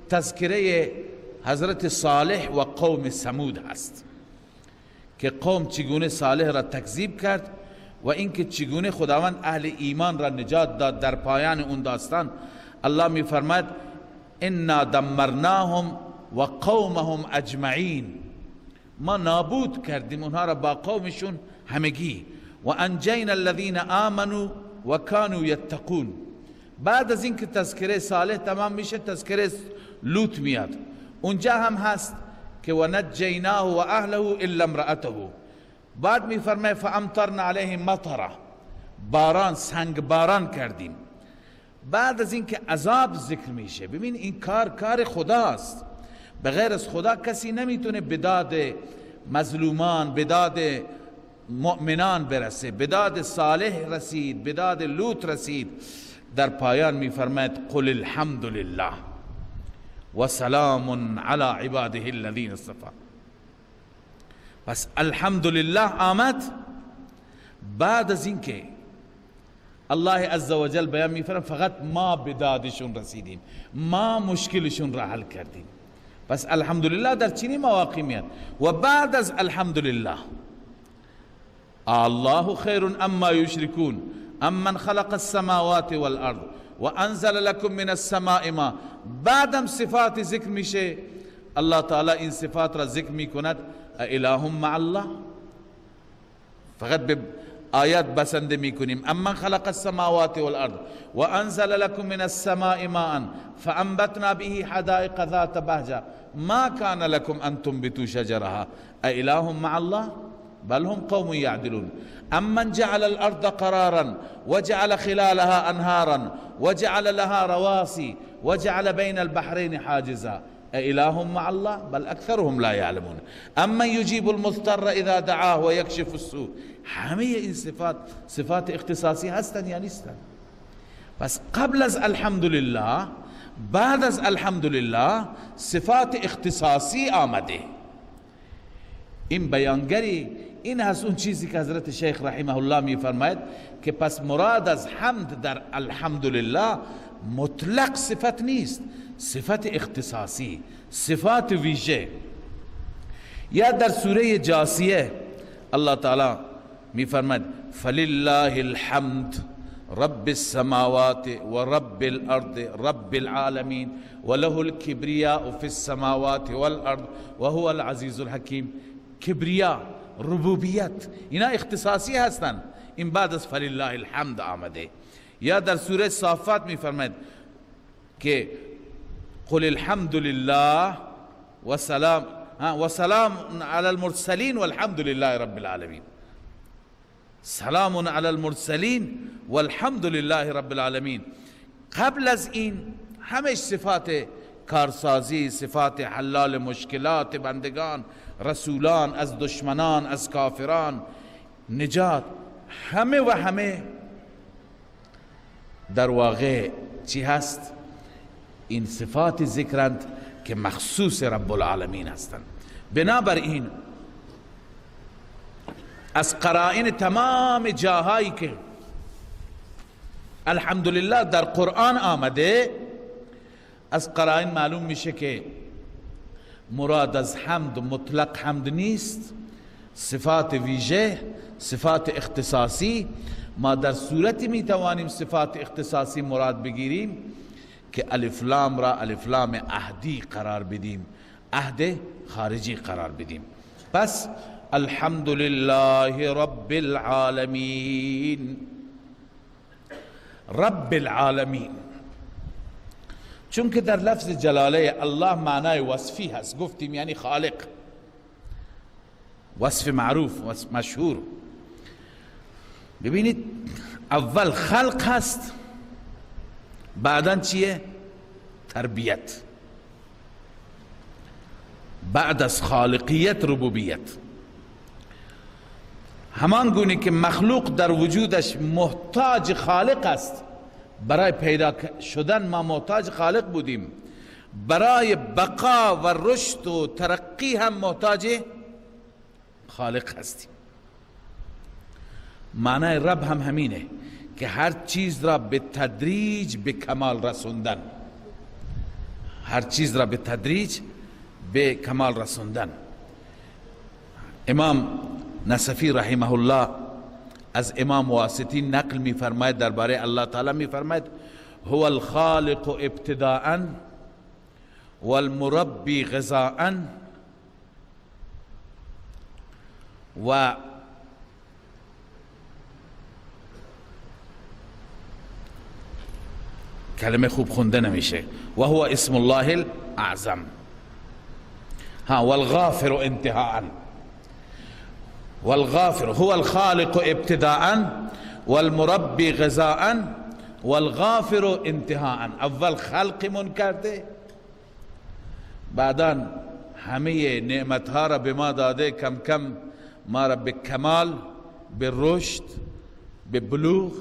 تذکره حضرت صالح و قوم ثمود هست که قوم چگونه صالح را تکذیب کرد و اینکه چگونه خداوند اهل ایمان را نجات داد. در پایان اون داستان الله می فرماید انا دمرناهم و قومهم اجمعین، ما نابود کردیم اونها را با قومشون همگی. و انجینا الذین آمنوا و کانوا یتقون. بعد از اینکه تذکره صالح تمام میشه تذکره لوط میاد. اونجا هم هست که و نجیناه و اهله الا امرأته. بعد میفرماید فامطرنا علیهم مطرا، باران، سنگ باران کردیم. بعد از اینکه عذاب ذکر میشه، ببین این کار خداست، بغیر از خدا کسی نمیتونه به داد مظلومان، به داد مؤمنان برسه. به داد صالح رسید، به داد لوط رسید. در پایان میفرماید قل الحمد لله و سلام علی عباده الذین اصطفى. پس الحمدلله آمد بعد از اینکه الله عزوجل بیان میفرماید فقط ما به دادشون رسیدیم، ما مشکلشون را حل کردیم. پس الحمدلله در چنین مواقع میاد. و بعد از الحمدلله الله خیر اما یشرکون امن خلق السماوات والارض و انزل لكم من السماء ما. بعدم صفات ذکر میشه، الله تعالی این صفات را ذکر میکند اله مع الله. فقط به آیات بسنده میکنیم. امن خلق السماوات والارض و انزل لكم من السماء ماء فانبتنا به حدائق ذات بهجه ما كان لكم ان تنبتوا شجرها أإله مع الله بل هم قوم يعدلون. امن جعل الارض قرارا وجعل خلالها انهارا وجعل لها رواسي وجعل بين البحرين حاجزا أإله مع الله بل اکثرهم لا يعلمون. امن يجيب المضطر اذا دعاه ويكشف السوء. همه این صفات اختصاصی هستن یا نیستن؟ پس قبل از الحمدلله، بعد از الحمدلله صفات اختصاصی آمده. این بیانگری این هست اون چیزی که حضرت شیخ رحمه الله می فرماید که پس مراد از حمد در الحمدلله مطلق صفت نیست، صفت اختصاصی، صفات ویژه. یا در سوره جاثیه الله تعالی می فرماید فلله الحمد رب السماوات و رب الارض رب العالمین وله الكبریاء في السماوات والارض وهو العزیز الحکیم. کبریا، ربوبیت، اینا اختصاصی هستند. این بعد از فلله الحمد آمده. یا در سوره صافات می فرماید که قل الحمد لله و سلام علی المرسلین والحمد لله رب العالمین. سلام علی المرسلین والحمد لله رب العالمین. قبل از این همش صفات کارسازی، صفات حلال مشکلات بندگان، رسولان از دشمنان، از کافران، نجات، همه و همه در واقع چی هست؟ این صفات ذکرند که مخصوص رب العالمین هستند. بنابراین از قرائن تمام جاهایی که الحمدلله در قرآن آمده، از قرائن معلوم میشه که مراد از حمد مطلق حمد نیست، صفات ویژه، صفات اختصاصی. ما در صورتی میتوانیم صفات اختصاصی مراد بگیریم که الف لام را الف لام عهدی قرار بدیم، عهد خارجی قرار بدیم. پس الحمد لله رب العالمین. رب العالمین چون که در لفظ جلاله الله معنای وصفی هست، گفتیم یعنی خالق، وصف معروف، وصف مشهور. ببینید اول خلق هست، بعدن چیه؟ تربیت. بعد از خالقیت ربوبیت. همان گونه که مخلوق در وجودش محتاج خالق است، برای پیدا شدن ما محتاج خالق بودیم، برای بقا و رشد و ترقی هم محتاج خالق هستیم. معنی رب هم همینه که هر چیز را به تدریج به کمال رسوندن، هر چیز را به تدریج به کمال رسوندن. امام نصفی رحمه الله از امام واسطی نقل می فرماید درباره الله تعالی، می فرماید هو الخالق ابتداء والمربی غذاء و کلمه خوب خونده نمیشه. و هو اسم الله الاعظم. والغافر انتهاء. والغافر هو الخالق ابتداء والمربی غذاء والغافر انتهاء. اول خلق من کرده، بعدا همه نعمتها را به ما داده، کم کم ما را به کمال، به رشد، به بلوغ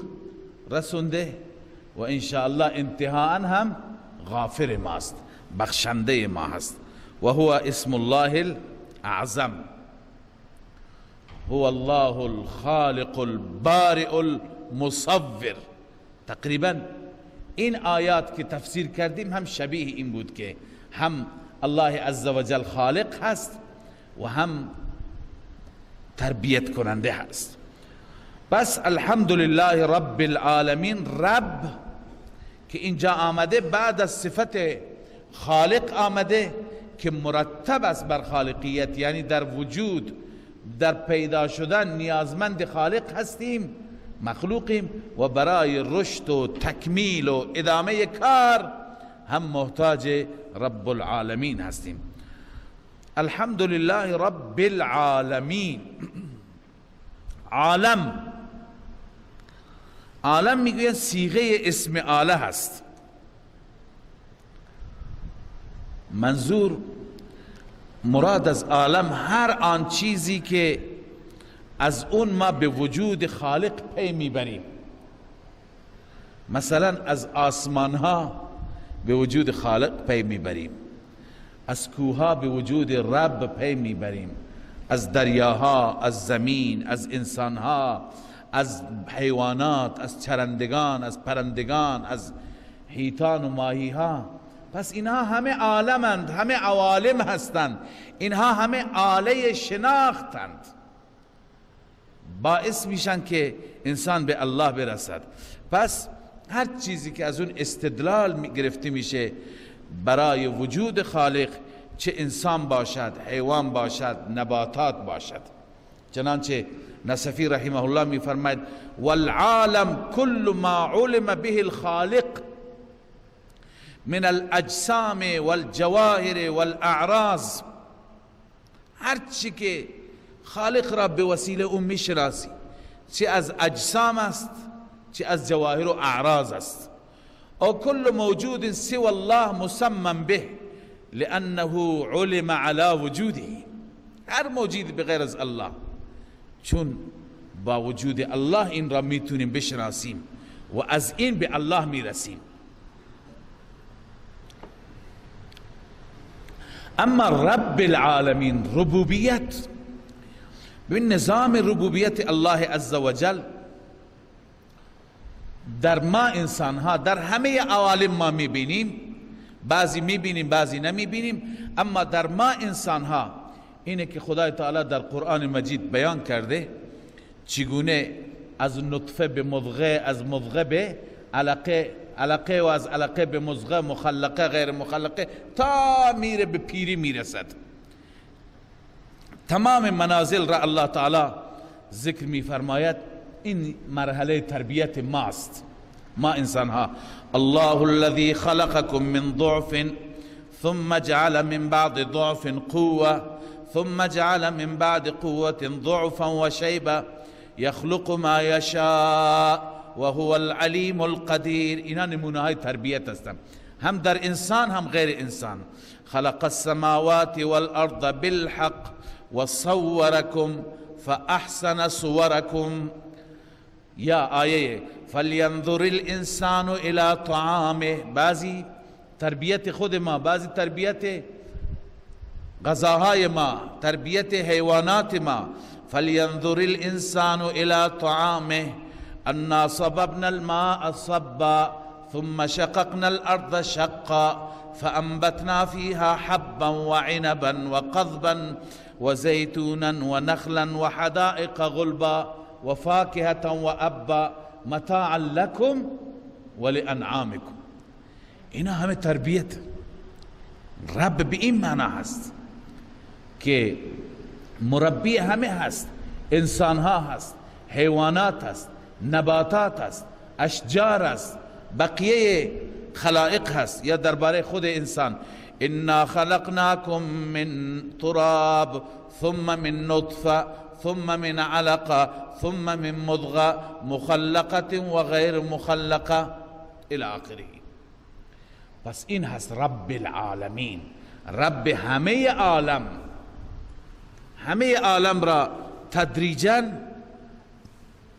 رسونده و انشاءالله انتهاء هم غافر ماست، بخشنده ما هست. و هو اسم الله الاعظم. هو الله الخالق البارئ المصور. تقریبا این آیات که تفسیر کردیم هم شبیه این بود که هم الله عزوجل خالق هست و هم تربیت کننده هست. بس الحمدلله رب العالمین، رب که اینجا آمده بعد از صفت خالق آمده که مرتب است بر خالقیت، یعنی در وجود در پیدا شدن نیازمند خالق هستیم، مخلوقیم، و برای رشد و تکمیل و ادامه کار هم محتاج رب العالمین هستیم. الحمدلله رب العالمین. عالم میگوید صیغه اسم آله هست. منظور مراد از عالم هر آن چیزی که از اون ما به وجود خالق پی میبریم. مثلا از آسمان ها به وجود خالق پی میبریم، از کوها به وجود رب پی میبریم، از دریاها، از زمین، از انسانها، از حیوانات، از چرندگان، از پرندگان، از حیتان و ماهیها. پس اینها همه عالمند، همه عوالم هستند، اینها همه آله شناختند، باعث میشن که انسان به الله برسد. پس هر چیزی که از اون استدلال گرفته میشه برای وجود خالق، چه انسان باشد، حیوان باشد، نباتات باشد. چنانچه نصفی رحمه الله میفرماید والعالم كل ما علم به الخالق من الاجسام والجواهر والاعراض. هر چی که خالق را به وسیله اون میشناسی، چه از اجسام است، چه از جواهر و اعراض است. او كل موجود سوى الله مسمى به لانه علم على وجوده. هر موجود بغیر از الله، چون با وجود الله این را میتونیم بشناسیم و از این به الله میرسیم. اما رب العالمین، ربوبیت، ببین نظام ربوبیت الله عزوجل در ما انسان ها در همه عوالم ما میبینیم، بعضی میبینیم بعضی نمیبینیم، اما در ما انسان ها اینه که خدای تعالی در قرآن مجید بیان کرده چگونه از نطفه به مضغه، از مضغه به علقه و از علقه به مضغه، مخلقه غیر مخلقه، تا میره به پیری میرسد. تمام منازل را الله تعالی ذکر میفرماید. این مرحله تربیت ماست، ما انسان ها. الله الذي خلقكم من ضعف ثم جعل من بعد ضعف قوة ثم جعل من بعد قوة ضعفا وشيبا يخلق ما يشاء وهو العليم القدير. اینا نمونه های تربیت هستند، هم در انسان هم غیر انسان. خلق السماوات والارض بالحق وصوركم فاحسن صوركم. یا آیه فلینظر الانسان الى طعامه. بعضی تربیت خود ما، بعضی تربیت غذاهای ما، تربیت حیوانات ما. فلینظر الانسان الى طعامه انا صببنا الماء صبا ثم شققنا الارض شقا فانبتنا فيها حبا وعنبا وقضبا وزيتونا ونخلا وحدائق غلبا وفاكهة وأبا متاعا لكم ولأنعامكم. اینا همه تربیت رب به این معنی هست که مربی همه هست. انسان ها هست، حیوانات هست، نباتات هست، اشجار هست، بقیه خلائق هست. یا درباره خود انسان انا خلقناكم من تراب ثم من نطفه ثم من علقه ثم من مضغه مخلقه وغير مخلقه الى آخره. پس این هست رب العالمین، رب همه عالم. همه عالم را تدریجا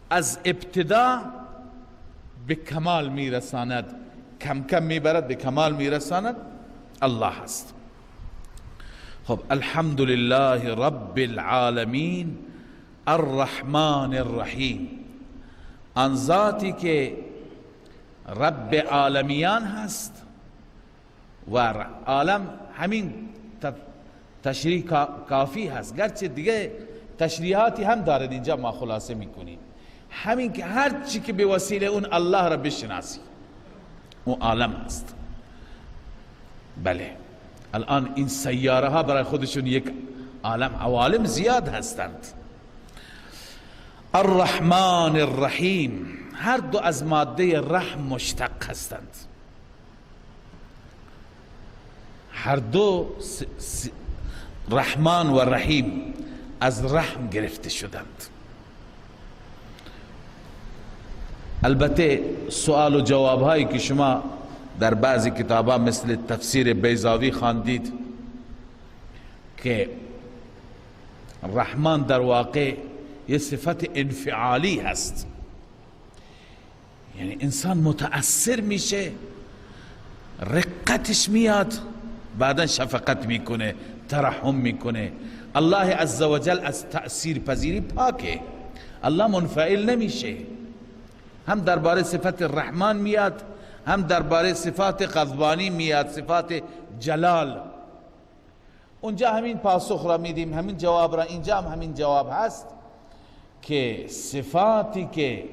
از ابتدا به کمال میرساند، کم کم میبرد به کمال میرساند. الله هست. خب الحمدلله رب العالمین الرحمن الرحیم. آن ذاتی که رب عالمیان هست و عالم همین تشریح کافی هست، گرچه دیگه تشریحاتی هم دارد، اینجا ما خلاصه میکنیم. همین که هر چی که به وسیله اون الله را بشناسی اون عالم هست. بله الان این سیاره ها برای خودشون یک عوالم زیاد هستند. الرحمن الرحیم، هر دو از ماده رحم مشتق هستند، هر دو رحمان و رحیم از رحم گرفته شدند. البته سوال و جواب هایی که شما در بعضی کتابا مثل تفسیر بیضاوی خواندید که رحمان در واقع یه صفت انفعالی هست، یعنی انسان متأثر میشه، رقتش میاد، بعدا شفقت میکنه، ترحم میکنه. الله عزوجل از تأثیر پذیری پاکه، الله منفعل نمیشه. هم درباره صفت الرحمن میاد، هم درباره صفات غضبانی میاد، صفات جلال. اونجا همین پاسخ را میدیم، همین جواب را، اینجا هم همین جواب هست که صفاتی که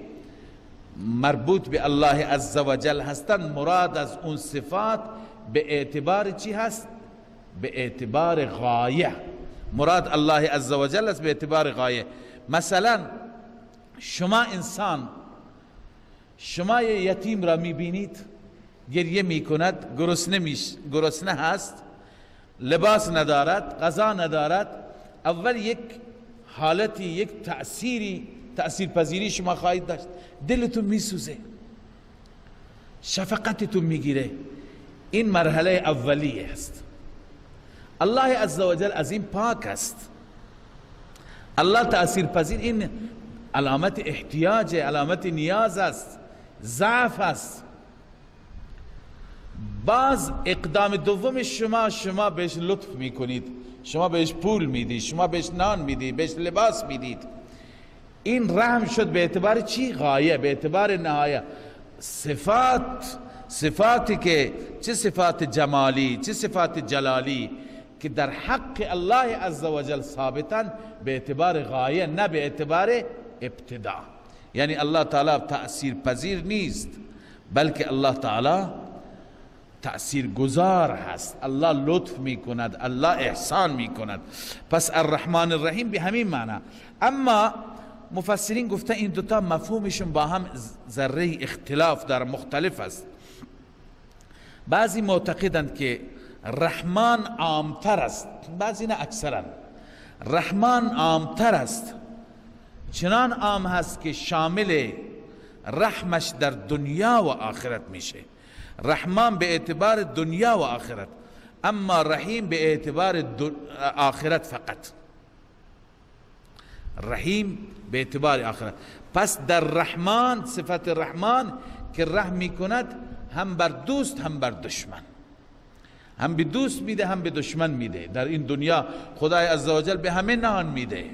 مربوط به الله عزوجل هستند، مراد از اون صفات به اعتبار چی هست؟ به اعتبار غایه. مراد الله عزوجل است به اعتبار غایه. مثلا شما انسان، شما یه یتیم را میبینید گریه میکند، گرسنه هست، لباس ندارد، غذا ندارد، اول یک حالتی، یک تأثیر پذیری شما خواهید داشت، دلتون میسوزه، شفقتتون میگیره. این مرحله اولیه است. الله عزوجل از این پاک است. الله تأثیر پذیر، این علامت احتیاج، علامت نیاز است، ضعف است. باز اقدام دوم شما بهش لطف میکنید، شما بهش پول میدید، شما بهش نان میدید، بهش لباس میدید. این رحم شد به اعتبار چی؟ غایه، به اعتبار نهایه. صفاتی که چه صفات جمالی، چه صفات جلالی که در حق الله عزوجل ثابتن، به اعتبار غایه، نه به اعتبار ابتدا. یعنی الله تعالی تأثیر پذیر نیست، بلکه الله تعالی تأثیر گذار هست. الله لطف میکند، الله احسان میکند. پس الرحمن الرحیم به همین معنی. اما مفسرین گفته این دوتا مفهومشون با هم ذره اختلاف در مختلف است. بعضی معتقدند که رحمان عامتر است، بعضی نه، اکثرا رحمان عامتر است، چنان عام هست که شامل رحمش در دنیا و آخرت میشه. رحمان به اعتبار دنیا و آخرت، اما رحیم به اعتبار آخرت فقط. رحیم به اعتبار آخرت. پس در رحمان، صفت رحمان که رحم میکند هم بر دوست هم بر دشمن، هم به دوست میده هم به دشمن میده. در این دنیا خدای عزوجل به همه نان میده،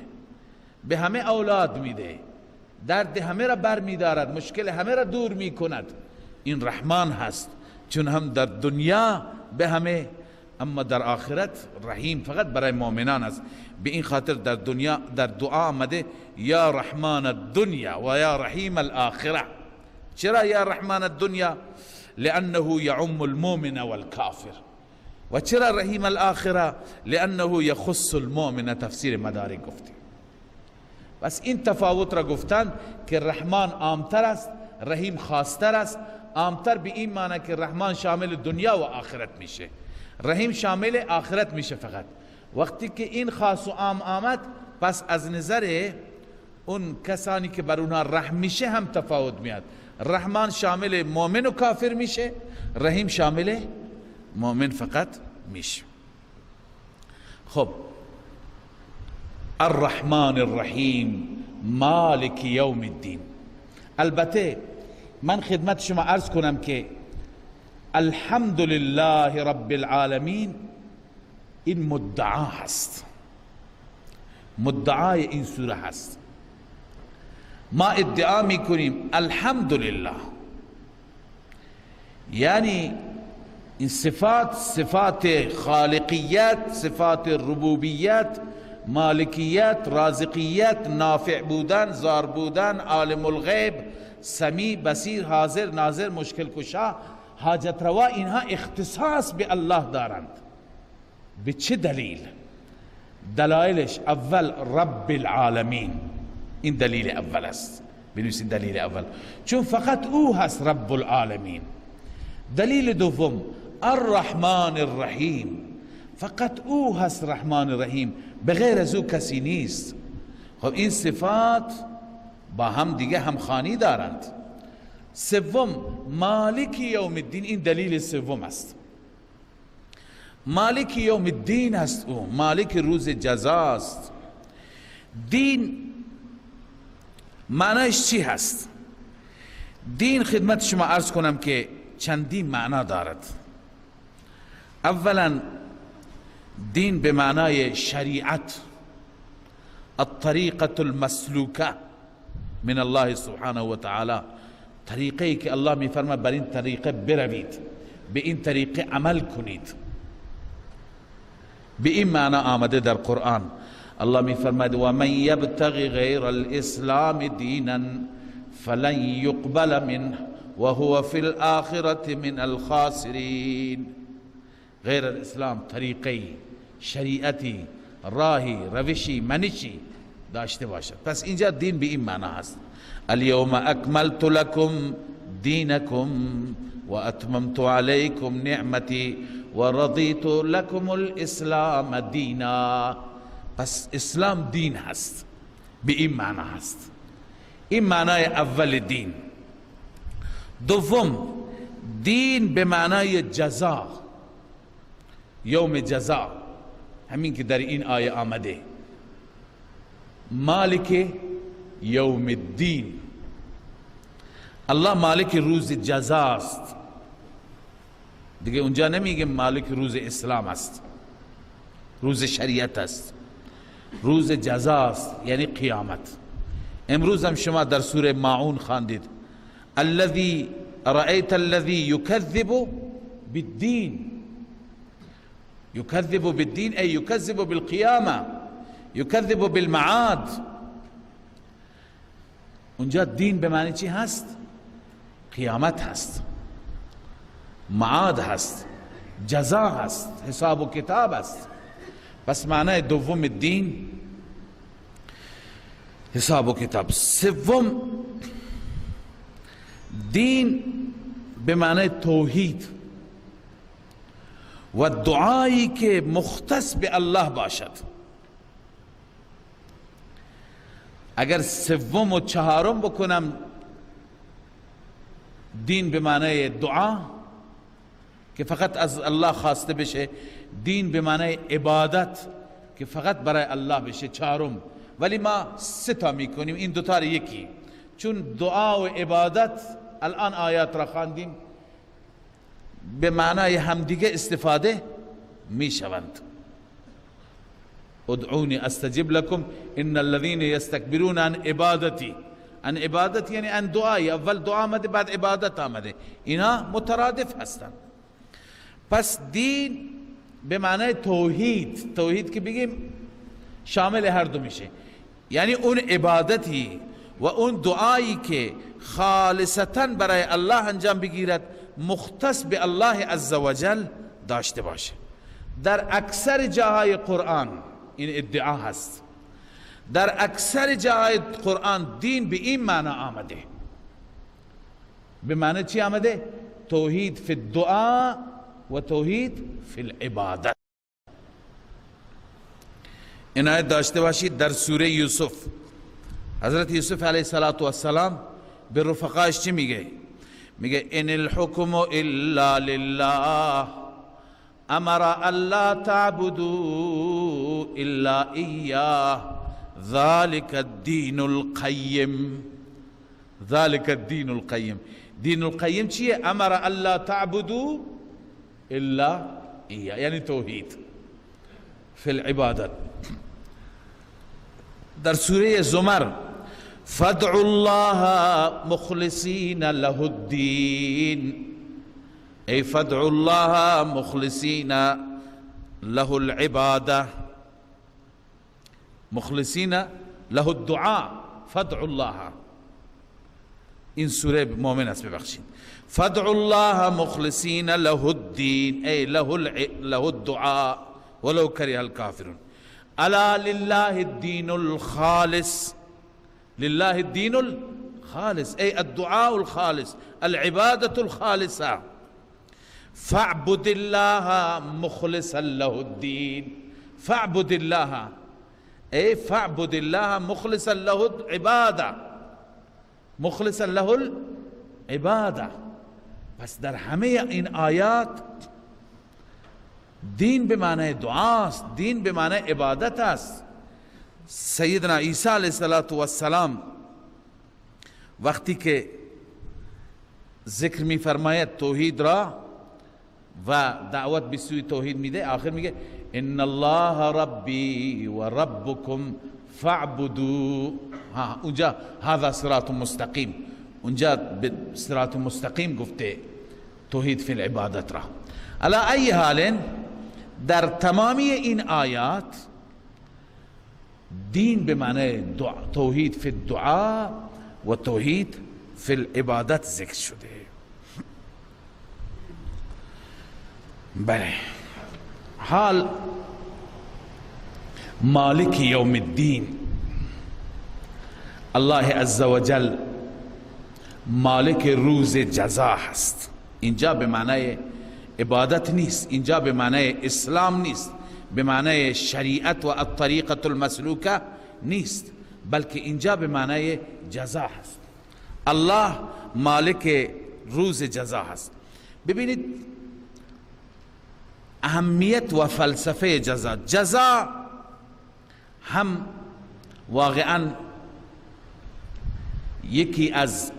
به همه اولاد میده، درد همه را بر میدارد، مشکل همه را دور میکند. این رحمان هست، چون هم در دنیا به همه، اما در آخرت رحیم فقط برای مؤمنان است. به این خاطر در دنیا در دعا آمده یا رحمان الدنیا و یا رحیم الاخره. چرا یا رحمان الدنیا؟ لانه یعم المؤمن والکافر. و چرا رحیم الاخره؟ لانه یخص المؤمن. تفسیر مدارک گفتیم. بس این تفاوت را گفتند که رحمان عامتر است، رحیم خاصتر است. عامتر به این معنی که رحمان شامل دنیا و آخرت میشه، رحیم شامل آخرت میشه فقط. وقتی که این خاص و عام آمد، پس از نظر اون کسانی که بر اونها رحم میشه هم تفاوت میاد. رحمان شامل مؤمن و کافر میشه، رحیم شامل مؤمن فقط میشه. خب، الرحمن الرحیم مالک یوم الدین. البته من خدمت شما عرض کنم که الحمد لله رب العالمین این مدعا هست، مدعای این سوره هست. ما ادعا میکنیم الحمد لله، یعنی این صفات خالقیت، صفات ربوبیت، مالکیت، رازقیت، نافع بودن، زار بودن، عالم الغیب، سمیع، بصیر، حاضر، ناظر، مشکل کشا، حاجت روا، اینها اختصاص به الله دارند. به چه دلیل؟ دلایلش اول رب العالمین، این دلیل اول است. بنویسید دلیل اول، چون فقط او هست رب العالمین. دلیل دوم الرحمن الرحیم، فقط او هست رحمان الرحیم، بغیر از او کسی نیست. خب این صفات با هم دیگه همخوانی دارند. سوم مالک یوم الدین، این دلیل سوم است. مالک یوم الدین است، او مالک روز جزاست. دین معنیش چی هست؟ دین خدمت شما عرض کنم که چندین معنا دارد. اولا دین به معنای شریعت، الطریقة المسلوکه من الله سبحانه و تعالی، طریقه که الله می فرماید بر این طریقه بروید، به این طریقه عمل کنید. به این معنی آمده در قرآن. الله می فرماید و من یبتغی غیر الاسلام دینا فلن یقبل منه و هو فی الآخرة من الخاسرین. غیر الاسلام طریقی، شریعتی، راهی، روشی، منشی داشته باشد. پس اینجا دین به این معنی هست. الیوم اکملت لکم دینکم و اتممت علیکم نعمتی و رضیت لکم الاسلام دینا. پس اسلام دین هست، به این معنی هست. این معنای اول دین. دوم دین به معنای جزا، یوم جزا، همین که در این آیه آمده مالک یوم الدین. الله مالک روز جزاست دیگه. اونجا نمیگه مالک روز اسلام است، روز شریعت است، روز جزاست یعنی قیامت. امروز هم شما در سوره ماعون خواندید الذی رأیت الذی یکذب بالدین. یکذب بالدین ای یکذب بالقیامه، یکذب بالمعاد. اونجا دین به معنی چی هست؟ قیامت هست، معاد هست، جزا هست، حساب و کتاب هست. پس معنی دوم دین حساب و کتاب. سوم دین به معنی توحید و دعایی که مختص به الله باشد. اگر سوم و چهارم بکنم دین به معنی دعا که فقط از الله خواسته بشه، دین به معنی عبادت که فقط برای الله بشه، چهارم. ولی ما سه تا میکنیم، این دوتا رو یکی، چون دعا و عبادت الان آیات را خواندیم به معنای همدیگه استفاده میشوند. ادعونی استجب لكم ان الذين يستكبرون عن عبادتي. عن عبادت یعنی عن دعای، اول دعا آمده بعد عبادت آمده، اینا مترادف هستند. پس دین به معنای توحید، توحید که بگیم شامل هر دو میشه، یعنی اون عبادتی و اون دعایی که خالصتا برای الله انجام بگیرد، مختص به الله عزوجل داشته باشه. در اکثر جاهای قرآن این ادعا هست. در اکثر جاهای قرآن دین به این معنی آمده. به معنی چی آمده؟ توحید فی الدعا و توحید فی العبادت. عنایت داشته باشید در سوره یوسف حضرت یوسف علیه السلام به رفقاش چی میگه؟ میگه ان الحکم الا لله امر الا تعبدوا الا اياه ذلك الدين القیم. ذلك الدين القیم. دین القیم چیه؟ امر الا تعبدوا الا اياه، یعنی توحید فی العبادت. در سوره زمر فادعوا الله مخلصین له الدین، ای فادعوا الله مخلصین له العباده، مخلصین له الدعاء، فادعوا الله. این سوره مؤمن است، ببخشید. فادعوا الله مخلصین له الدین ای له الدعاء ولو کره الکافرون. الا لله الدين الخالص، لله الدين الخالص أي الدعاء الخالص، العبادة الخالصة. فاعبد الله مخلصا له الدين، فاعبد الله أي فاعبد الله مخلصا له العبادة، مخلصا له العبادة. پس در همه این آیات دین به معنی دعاست، دین به معنی عبادت است. سیدنا عیسی علیه السلام وقتی که ذکر می فرماید توحید را و دعوت به سوی توحید میده، آخر میگه ان الله ربی و ربکم فاعبدوا. اونجا هذا صراط مستقیم، اونجا به صراط مستقیم گفته توحید فی العبادت را. علی ای حال در تمامی این آیات دین به معنی توحید فی الدعاء و توحید فی العبادت ذکر شده. بله، حال مالک یوم الدین، الله عزوجل مالک روز جزا هست. اینجا به معنی عبادت نیست، اینجا به معنی اسلام نیست، به معنی شریعت و الطریقه المسلوکه نیست، بلکه اینجا به معنی جزا هست. الله مالک روز جزا هست. ببینید اهمیت و فلسفه جزا. جزا هم واقعا یکی از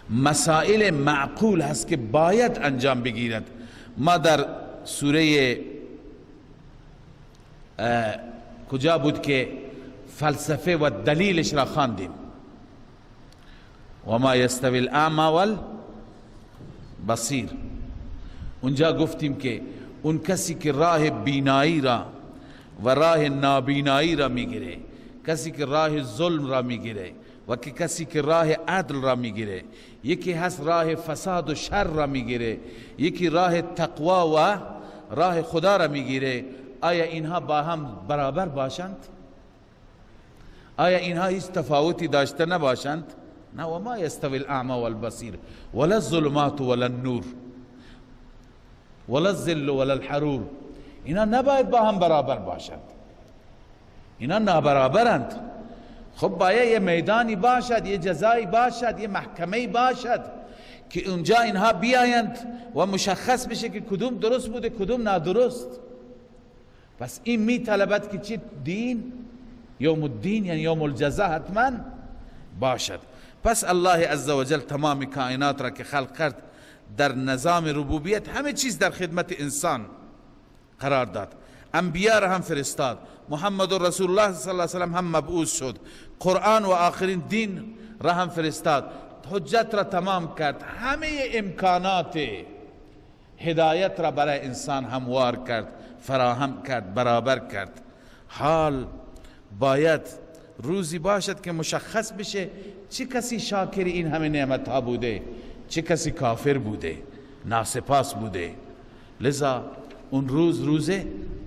مسائل معقول هست که باید انجام بگیرد. ما در سوره کجا بود که فلسفه و دلیلش را خواندیم؟ و ما یستوی الاعمی والبصیر. اونجا گفتیم که اون کسی که راه بینایی را و راه نابینایی را میگیره، کسی که راه ظلم را میگیره و که کسی که راه عدل را میگیره، یکی هست راه فساد و شر را میگیره، یکی راه تقوا و راه خدا را میگیره، آیا اینها با هم برابر باشند؟ آیا اینها هیچ تفاوتی داشته نباشند؟ نه. و ما یستوی الاعمی والبصیر ولا الظلمات ولا النور ولا الظل ولا الحرور. اینا نباید با هم برابر باشند، اینا نابرابرند. خب باید یه میدانی باشد، یه جزایی باشد، یه محکمه‌ای باشد که اونجا اینها بیایند و مشخص بشه که کدوم درست بوده کدوم نادرست. پس این می طلبد که چی؟ دین، یوم الدین یعنی یوم الجزا حتما باشد. پس الله عزوجل تمام کائنات را که خلق کرد در نظام ربوبیت همه چیز در خدمت انسان قرار داد. انبیاء را هم فرستاد، محمد رسول الله صلی الله علیه وسلم هم مبعوث شد، قرآن و آخرین دین را هم فرستاد، حجت را تمام کرد، همه امکانات هدایت را برای انسان هموار کرد، فراهم کرد، برابر کرد. حال باید روزی باشد که مشخص بشه چه کسی شاکر این همه نعمت ها بوده، چه کسی کافر بوده، ناسپاس بوده. لذا اون روز روز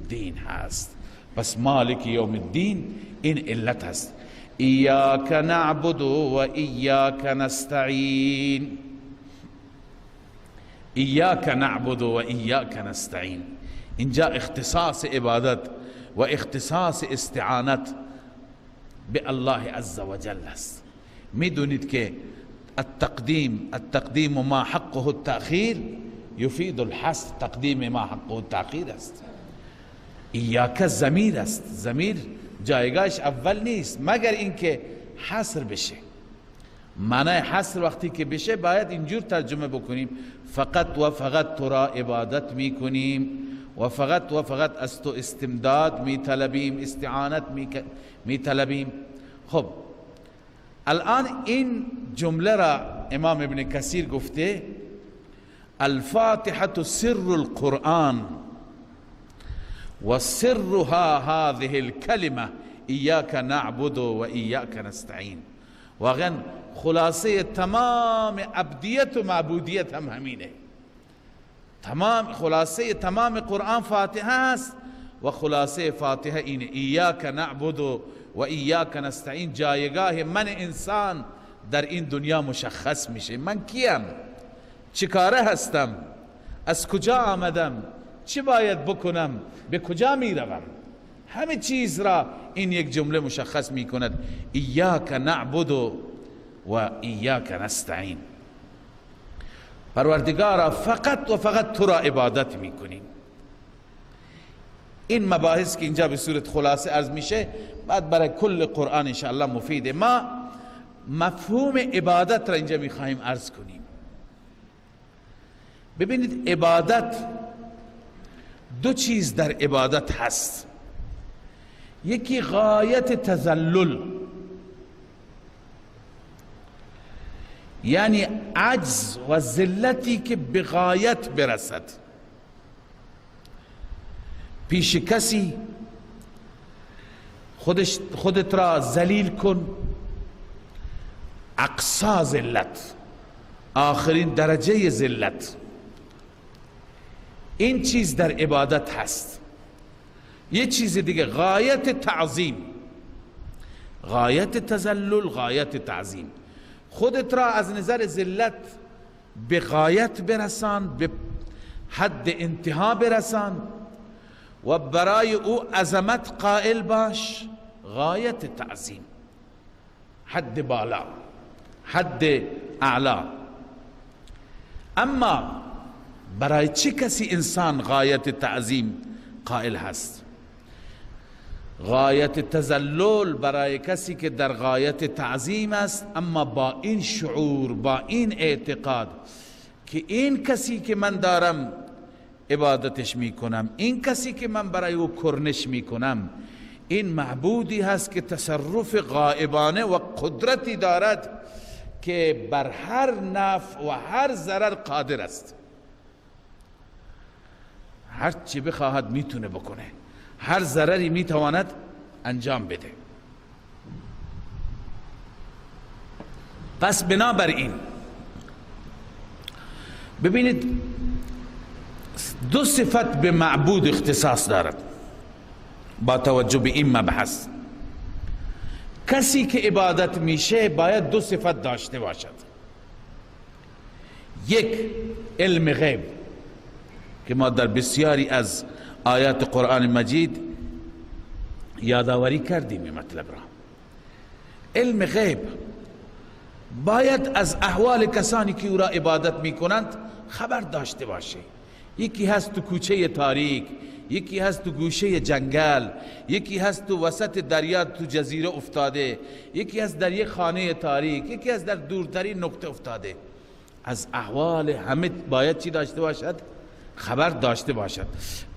دین هست. پس مالک یوم الدین این علت هست. ایاک نعبد و ایاک نستعین، ایاک نعبد و ایاک نستعین. اینجا اختصاص عبادت و اختصاص استعانت به الله عز وجل است. میدونید که التقدیم ما حقه التأخیر یفید الحصر. تقدیم ما حقه التأخیر است. ایاک ضمیر است، ضمیر جایگاهش اول نیست مگر اینکه حصر بشه. معنی حصر وقتی که بشه باید اینجور ترجمه بکنیم فقط و فقط تو را عبادت میکنیم و فقط و فقط از تو استمداد میطلبیم، استعانت میطلبیم. خب الان این جمله را امام ابن کثیر گفته الفاتحة سر القرآن و سرها هذه الكلمة ایاک نعبد و ایاک نستعین. واقعا خلاصه تمام عبدیت و معبودیت هم همینه. تمام خلاصه تمام قرآن فاتحه است و خلاصه فاتحه اینه ایاک نعبد و ایاک نستعین. جایگاه من انسان در این دنیا مشخص میشه. من کیم؟ چیکاره هستم؟ از کجا آمدم؟ چی باید بکنم؟ به کجا میروم؟ همه چیز را این یک جمله مشخص میکند. ایاک نعبد و ایاک نستعین. پروردگارا فقط و فقط تو را عبادت میکنیم. این مباحث که اینجا به صورت خلاصه عرض میشه، بعد برای کل قرآن انشاءالله مفیده. ما مفهوم عبادت را اینجا میخواهیم عرض کنیم. ببینید عبادت، دو چیز در عبادت هست. یکی غایت تذلل، یعنی عجز و ذلتی که به غایت برسد. پیش کسی خودت را ذلیل کن، اقصا ذلت، آخرین درجه ذلت. این چیز در عبادت هست. یه چیز دیگه غایت تعظیم، غایت تذلل، غایت تعظیم. خودت را از نظر ذلت به غایت برسان، به حد انتها برسان و برای او عظمت قائل باش. غایت تعظیم، حد بالا، حد اعلا. اما برای چه کسی انسان غایت تعظیم قائل هست؟ غایت تذلل برای کسی که در غایت تعظیم است، اما با این شعور، با این اعتقاد که این کسی که من دارم عبادتش میکنم، این کسی که من برای او کرنش میکنم، این معبودی هست که تصرف غائبانه و قدرتی دارد که بر هر نفع و هر ضرر قادر است. هر چی بخواهد میتونه بکنه، هر ضرری میتواند انجام بده. پس بنابراین ببینید دو صفت به معبود اختصاص دارد با توجه به این مبحث. کسی که عبادت میشه باید دو صفت داشته باشد. یک، علم غیب که ما در بسیاری از آیات قرآن مجید یادآوری کردیم این مطلب را. علم غیب باید از احوال کسانی که او را عبادت میکنند خبر داشته باشه. یکی هست تو کوچه تاریک، یکی هست تو گوشه جنگل، یکی هست تو وسط دریا تو جزیره افتاده، یکی هست در یک خانه تاریک، یکی هست در دورترین نقطه افتاده. از احوال همه باید چی داشته باشد؟ خبر داشته باشد.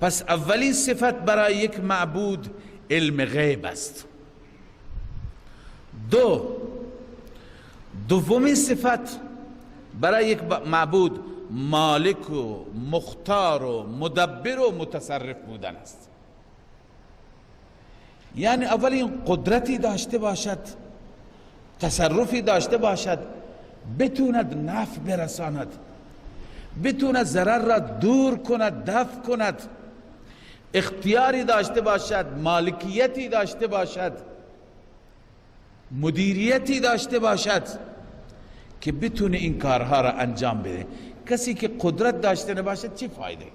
پس اولین صفت برای یک معبود علم غیب است. دومین صفت برای یک معبود مالک و مختار و مدبر و متصرف بودن است. یعنی اولین قدرتی داشته باشد، تصرفی داشته باشد، بتوند نفع برساند، بتوند ضرر را دور کند، دفع کند، اختیاری داشته باشد، مالکیتی داشته باشد، مدیریتی داشته باشد که بتونه این کارها را انجام بده. کسی که قدرت داشته نباشد چه فایده؟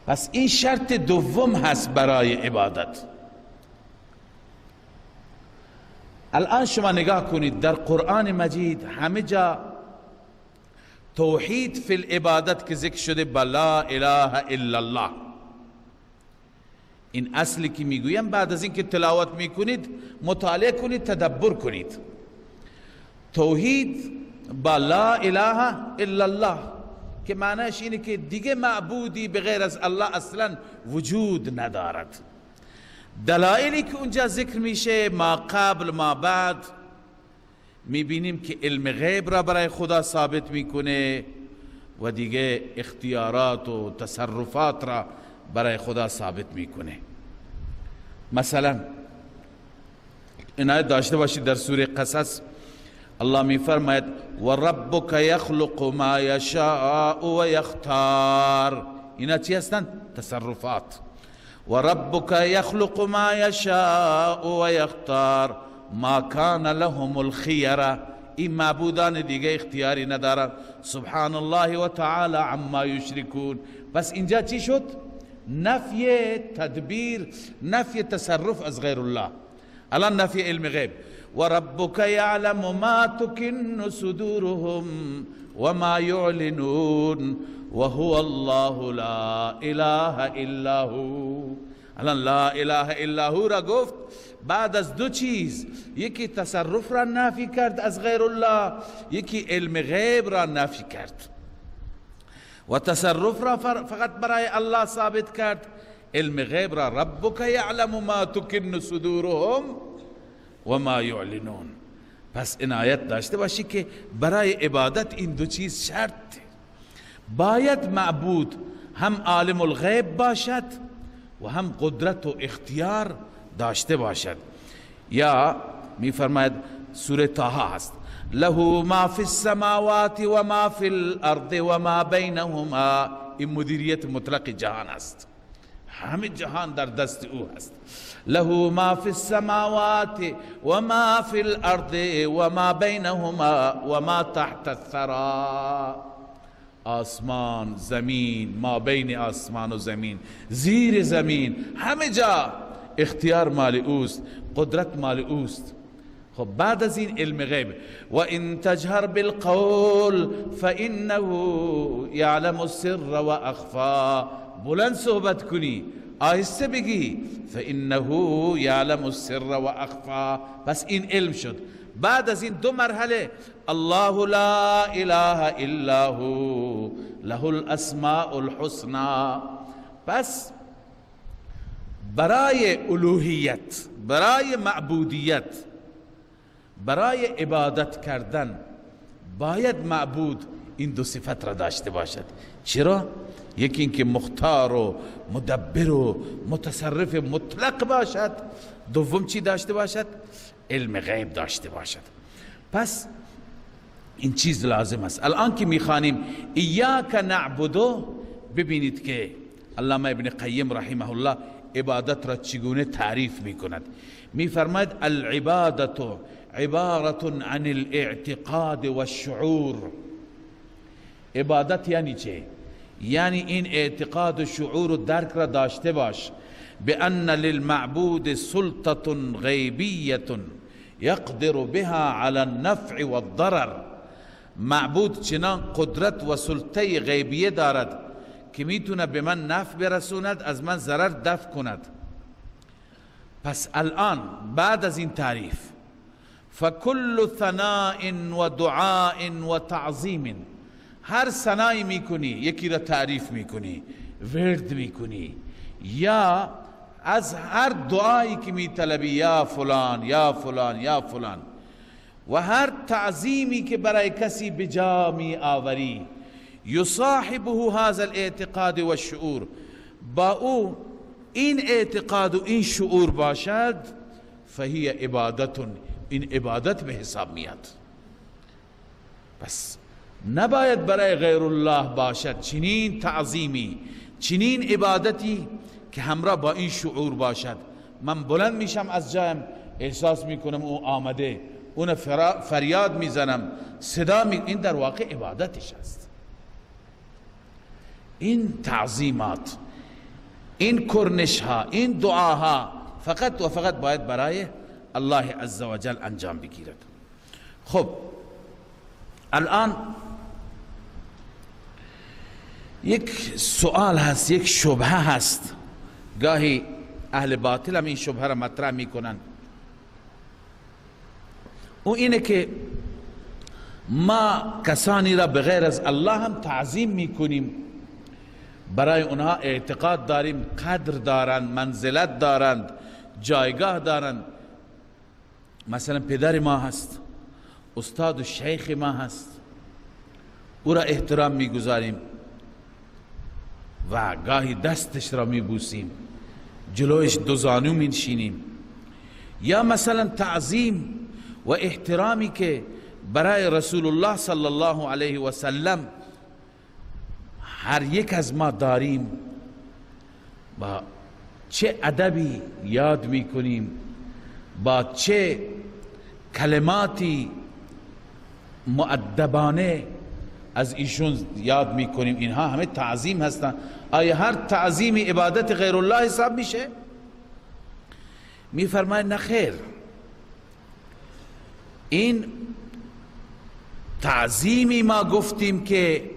پس این شرط دوم هست برای عبادت. الان شما نگاه کنید در قرآن مجید همه جا توحید فی العبادت که ذکر شده با لا اله الا الله. این اصلی که میگویم بعد از این که تلاوت میکنید مطالعه کنید، تدبر کنید. توحید با لا اله الا الله که معنیش اینه که دیگه معبودی بغیر از الله اصلا وجود ندارد. دلایلی که اونجا ذکر میشه ما قبل ما بعد میبینیم که علم غیب را برای خدا ثابت میکنه و دیگه اختیارات و تصرفات را برای خدا ثابت میکنه. مثلا عنایت داشته باشید در سوره قصص الله میفرماید و ربک یخلق ما یشاء و یختار. اینا چی هستند؟ تصرفات. و ربک یخلق ما یشاء و یختار ما کان لهم الخیره. این معبودان دیگه اختیاری ندارن. سبحان الله و تعالی عما یشرکون. پس اینجا چی شد؟ نفی تدبیر، نفی تصرف از غیر الله. الان نفی علم غیب. و ربک یعلم ما تکن صدورهم و ما یعلنون و هو الله لا اله الا هو. الان لا اله الا هو را گفت بعد از دو چیز، یکی تصرف را نفی کرد از غیر الله، یکی علم غیب را نفی کرد. و تصرف را فقط برای الله ثابت کرد، علم غیب را ربک یعلم ما تکن صدورهم و ما یعلنون. پس عنایت داشته باشی که برای عبادت این دو چیز شرط، باید معبود هم عالم الغیب باشد و هم قدرت و اختیار داشته باشد. یا می فرماید سوره طه هست له ما فی السماوات و ما فی الارض و ما بینهما. این مدیریت مطلق جهان است، همه جهان در دست او هست. له ما فی السماوات و ما فی الارض و ما بینهما و ما تحت الثری. آسمان، زمین، ما بین آسمان و زمین، زیر زمین، همه جا اختیار مال اوست، قدرت مال اوست. خب بعد از این علم غیب و ان تجهر بالقول فانه یعلم السر و اخفا. بلند صحبت کنی، آهسته بگی، فانه یعلم السر و اخفا. پس این علم شد. بعد از این دو مرحله الله لا اله الا هو له الاسماء الحسنى. پس برای الوهیت، برای معبودیت، برای عبادت کردن باید معبود این دو صفت را داشته باشد. چرا؟ یکی اینکه مختار و مدبر و متصرف مطلق باشد، دوم چی داشته باشد؟ علم غیب داشته باشد. پس این چیز لازم است. الان که میخوانیم ایاک نعبدو، ببینید که علامه ابن قیم رحمه الله عبادت را چگونه تعریف میکند. میفرماید العبادت عبارت عن الاعتقاد والشعور. عبادت یعنی چه؟ یعنی این اعتقاد و شعور و درک را داشته باش بأن للمعبود سلطة غیبیة یقدر بها على النفع والضرر. معبود چنان قدرت و سلطه غیبیه دارد که میتونه به من نفع برسوند، از من ضرر دفع کند. پس الان بعد از این تعریف فکل ثناء و دعاء و تعظیم، هر ثنایی میکنی، یکی را تعریف میکنی، ورد میکنی، یا از هر دعایی که میطلبی یا فلان یا فلان یا فلان، و هر تعظیمی که برای کسی بجا می آوری، یصاحبه هذا الاعتقاد و الشعور، با او این اعتقاد و این شعور باشد، فهی عبادت، این عبادت به حساب میاد. پس نباید برای غیر الله باشد چنین تعظیمی، چنین عبادتی که همراه با این شعور باشد. من بلند میشم از جایم، احساس میکنم او آمده، اون فریاد میزنم، صدا این در واقع عبادتش است. این تعظیمات، این کرنش ها، این دعاها فقط و فقط باید برای الله عزوجل انجام بگیرد. خب الان یک سوال هست، یک شبهه هست، گاهی اهل باطل هم این شبهه را مطرح میکنن. او اینه که ما کسانی را بغیر از الله هم تعظیم میکنیم، برای اونها اعتقاد داریم، قدر دارند، منزلت دارند، جایگاه دارند. مثلا پدر ما هست، استاد و شیخ ما هست، او را احترام میگذاریم و گاهی دستش را میبوسیم، جلوش دو زانو میشینیم. یا مثلا تعظیم و احترامی که برای رسول الله صلی الله علیه و سلم هر یک از ما داریم با چه ادبی یاد میکنیم، با چه کلماتی مؤدبانه از ایشون یاد میکنیم. اینها همه تعظیم هستن. آیا هر تعظیمی عبادت غیر الله حساب میشه؟ میفرماید نه خیر، این تعظیمی ما گفتیم که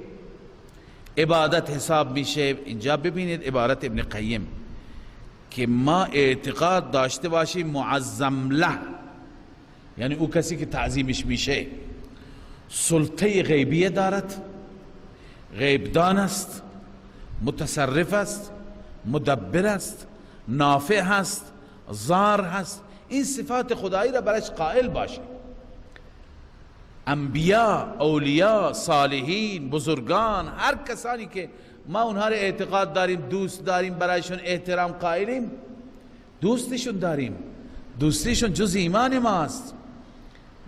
عبادت حساب میشه. اینجا ببینید عبارت ابن قیم که ما اعتقاد داشته باشیم معظم له، یعنی او کسی که تعظیمش میشه سلطه غیبیه دارد، غیبدان است، متصرف است، مدبر است، نافع هست، ضار هست. این صفات خدایی را برش قائل باشه. انبیا، اولیاء، صالحین، بزرگان، هر کسانی که ما اونها را اعتقاد داریم، دوست داریم، برایشون احترام قائلیم، دوستشون داریم، دوستیشون جز ایمان ماست،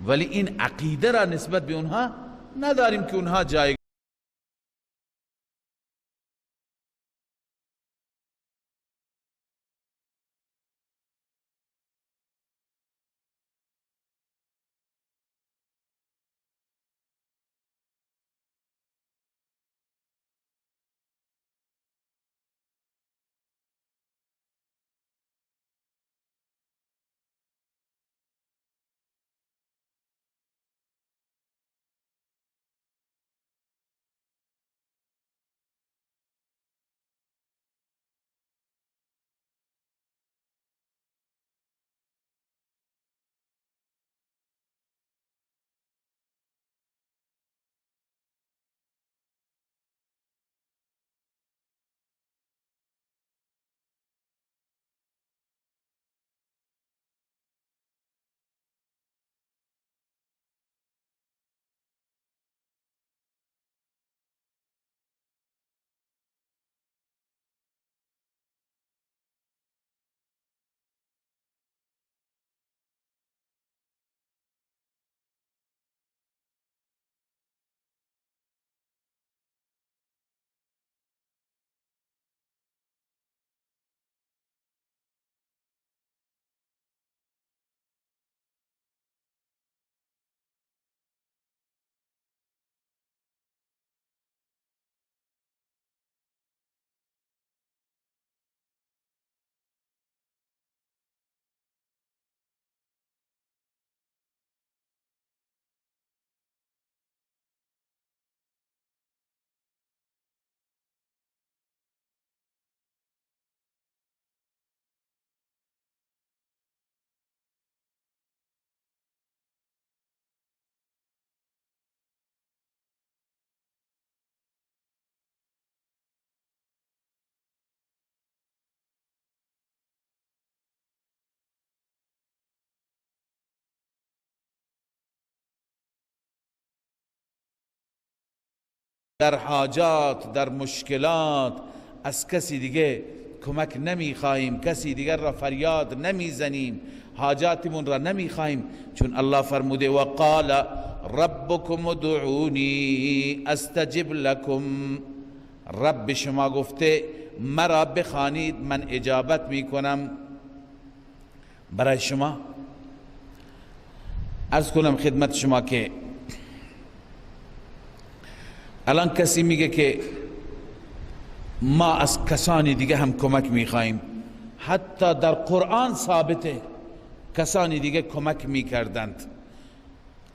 ولی این عقیده را نسبت به اونها نداریم که اونها جای در حاجات، در مشکلات از کسی دیگه کمک نمیخواهیم، کسی دیگر را فریاد نمیزنیم، حاجاتمون را نمیخواهیم، چون الله فرموده و قال ربکم ادعونی استجب لکم. رب شما گفته مرا بخوانید من اجابت میکنم برای شما. عرض کنم خدمت شما که الان کسی میگه که ما از کسانی دیگه هم کمک میخواهیم، حتی در قرآن ثابته کسانی دیگه کمک میکردند.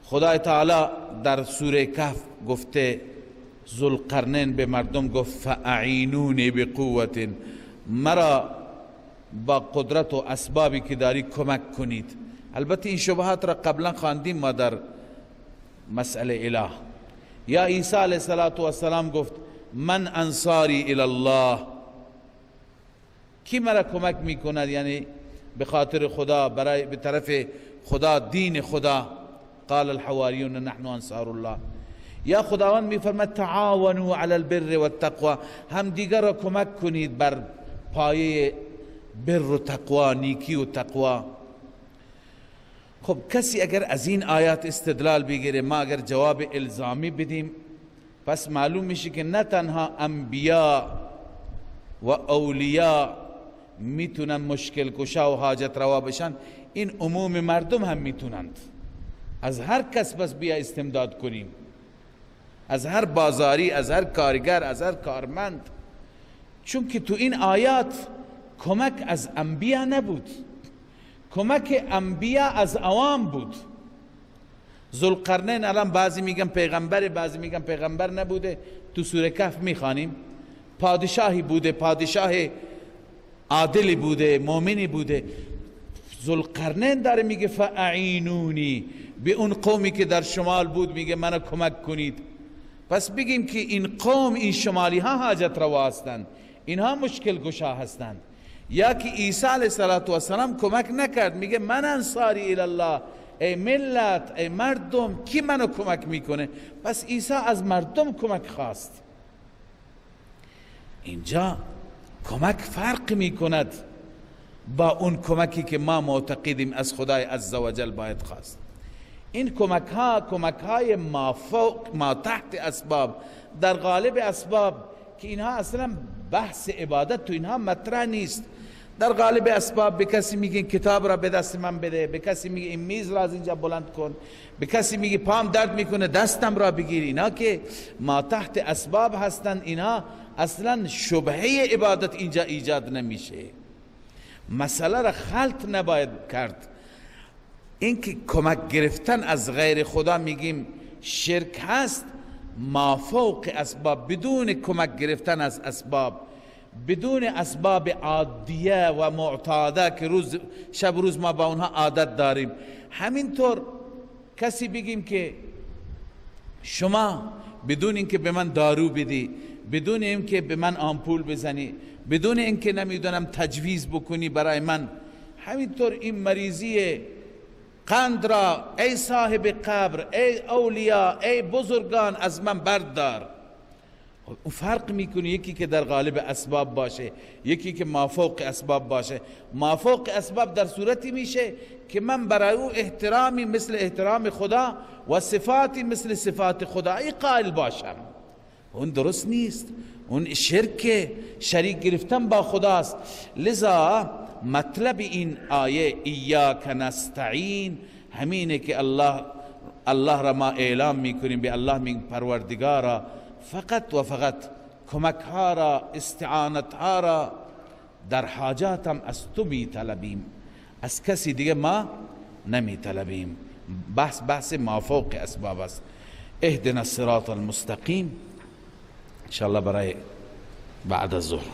خدای تعالی در سوره کهف گفته، ذوالقرنین به مردم گفت فاعینونی بقوة، مرا با قدرت و اسبابی که داری کمک کنید. البته این شبهات را قبلا خواندیم ما در مسئله اله. یا عیسی علیه السلام گفت من انصاری الی الله، کی مرا کمک میکند؟ یعنی به خاطر خدا، برای به طرف خدا، دین خدا. قال الحواریون نحن انصار الله. یا خداوند میفرماید تعاونوا علی البر والتقوى، هم دیگر را کمک کنید بر پایه بر و تقوا، نیکی و تقوا. خب کسی اگر از این آیات استدلال بگیره، ما اگر جواب الزامی بدیم پس معلوم میشه که نه تنها انبیا و اولیاء میتونن مشکل کشا و حاجت روا بشن، این عموم مردم هم میتونند. از هر کس بس بیا استمداد کنیم، از هر بازاری، از هر کارگر، از هر کارمند. چون که تو این آیات کمک از انبیا نبود، کمک انبیا از عوام بود. ذوالقرنین الان بعضی میگن پیغمبر، بعضی میگن پیغمبر نبوده. تو سوره کهف میخوانیم پادشاهی بوده، پادشاه عادلی بوده، مؤمنی بوده. ذوالقرنین داره میگه فاعینونی، به اون قومی که در شمال بود میگه منو کمک کنید. پس بگیم که این قوم، این شمالی ها حاجت روا هستند، اینها مشکل گشا هستند. یا که عیسی علیه السلام کمک نکرد، میگه من انصاری الله، ای ملت، ای مردم، کی منو کمک میکنه؟ پس عیسی از مردم کمک خواست. اینجا کمک فرق میکند با اون کمکی که ما معتقدیم از خدای عزوجل باید خواست. این کمک های ما تحت اسباب، در قالب اسباب، که اینها اصلا بحث عبادت تو اینها مطرح نیست. در قالب اسباب به کسی میگه کتاب را به دست من بده، به کسی میگه این میز را از اینجا بلند کن، به کسی میگه پام درد میکنه دستم را بگیر. اینا که ما تحت اسباب هستند، اینا اصلا شبهه عبادت اینجا ایجاد نمیشه. مسئله را خلط نباید کرد. این که کمک گرفتن از غیر خدا میگیم شرک هست، ما فوق اسباب، بدون کمک گرفتن از اسباب، بدون اسباب عادیه و معتاده که شب روز ما با اونها عادت داریم. همینطور کسی بگیم که شما بدون اینکه به من دارو بدی، بدون اینکه به من آمپول بزنی، بدون اینکه نمیدونم تجویز بکنی برای من، همینطور این مریضی قند را ای صاحب قبر، ای اولیاء، ای بزرگان از من بردار. اون فرق میکنه یکی که در قالب اسباب باشه، یکی که مافوق اسباب باشه. مافوق اسباب در صورتی میشه که من برای او احترامی مثل احترام خدا و صفاتی مثل صفات خدایی قائل باشم. اون درست نیست، اون شریک گرفتن با خداست. لذا مطلب این آیه ایاک نستعین همینه که الله را ما اعلام میکنیم، به الله میگیم پروردگارا فقط و فقط کمک ها را، استعانت ها را در حاجاتم از تو می طلبیم، از کسی دیگه ما نمی طلبیم. بحث مافوق اسباب است. اهدنا الصراط المستقیم انشاءالله برای بعد از ظهر.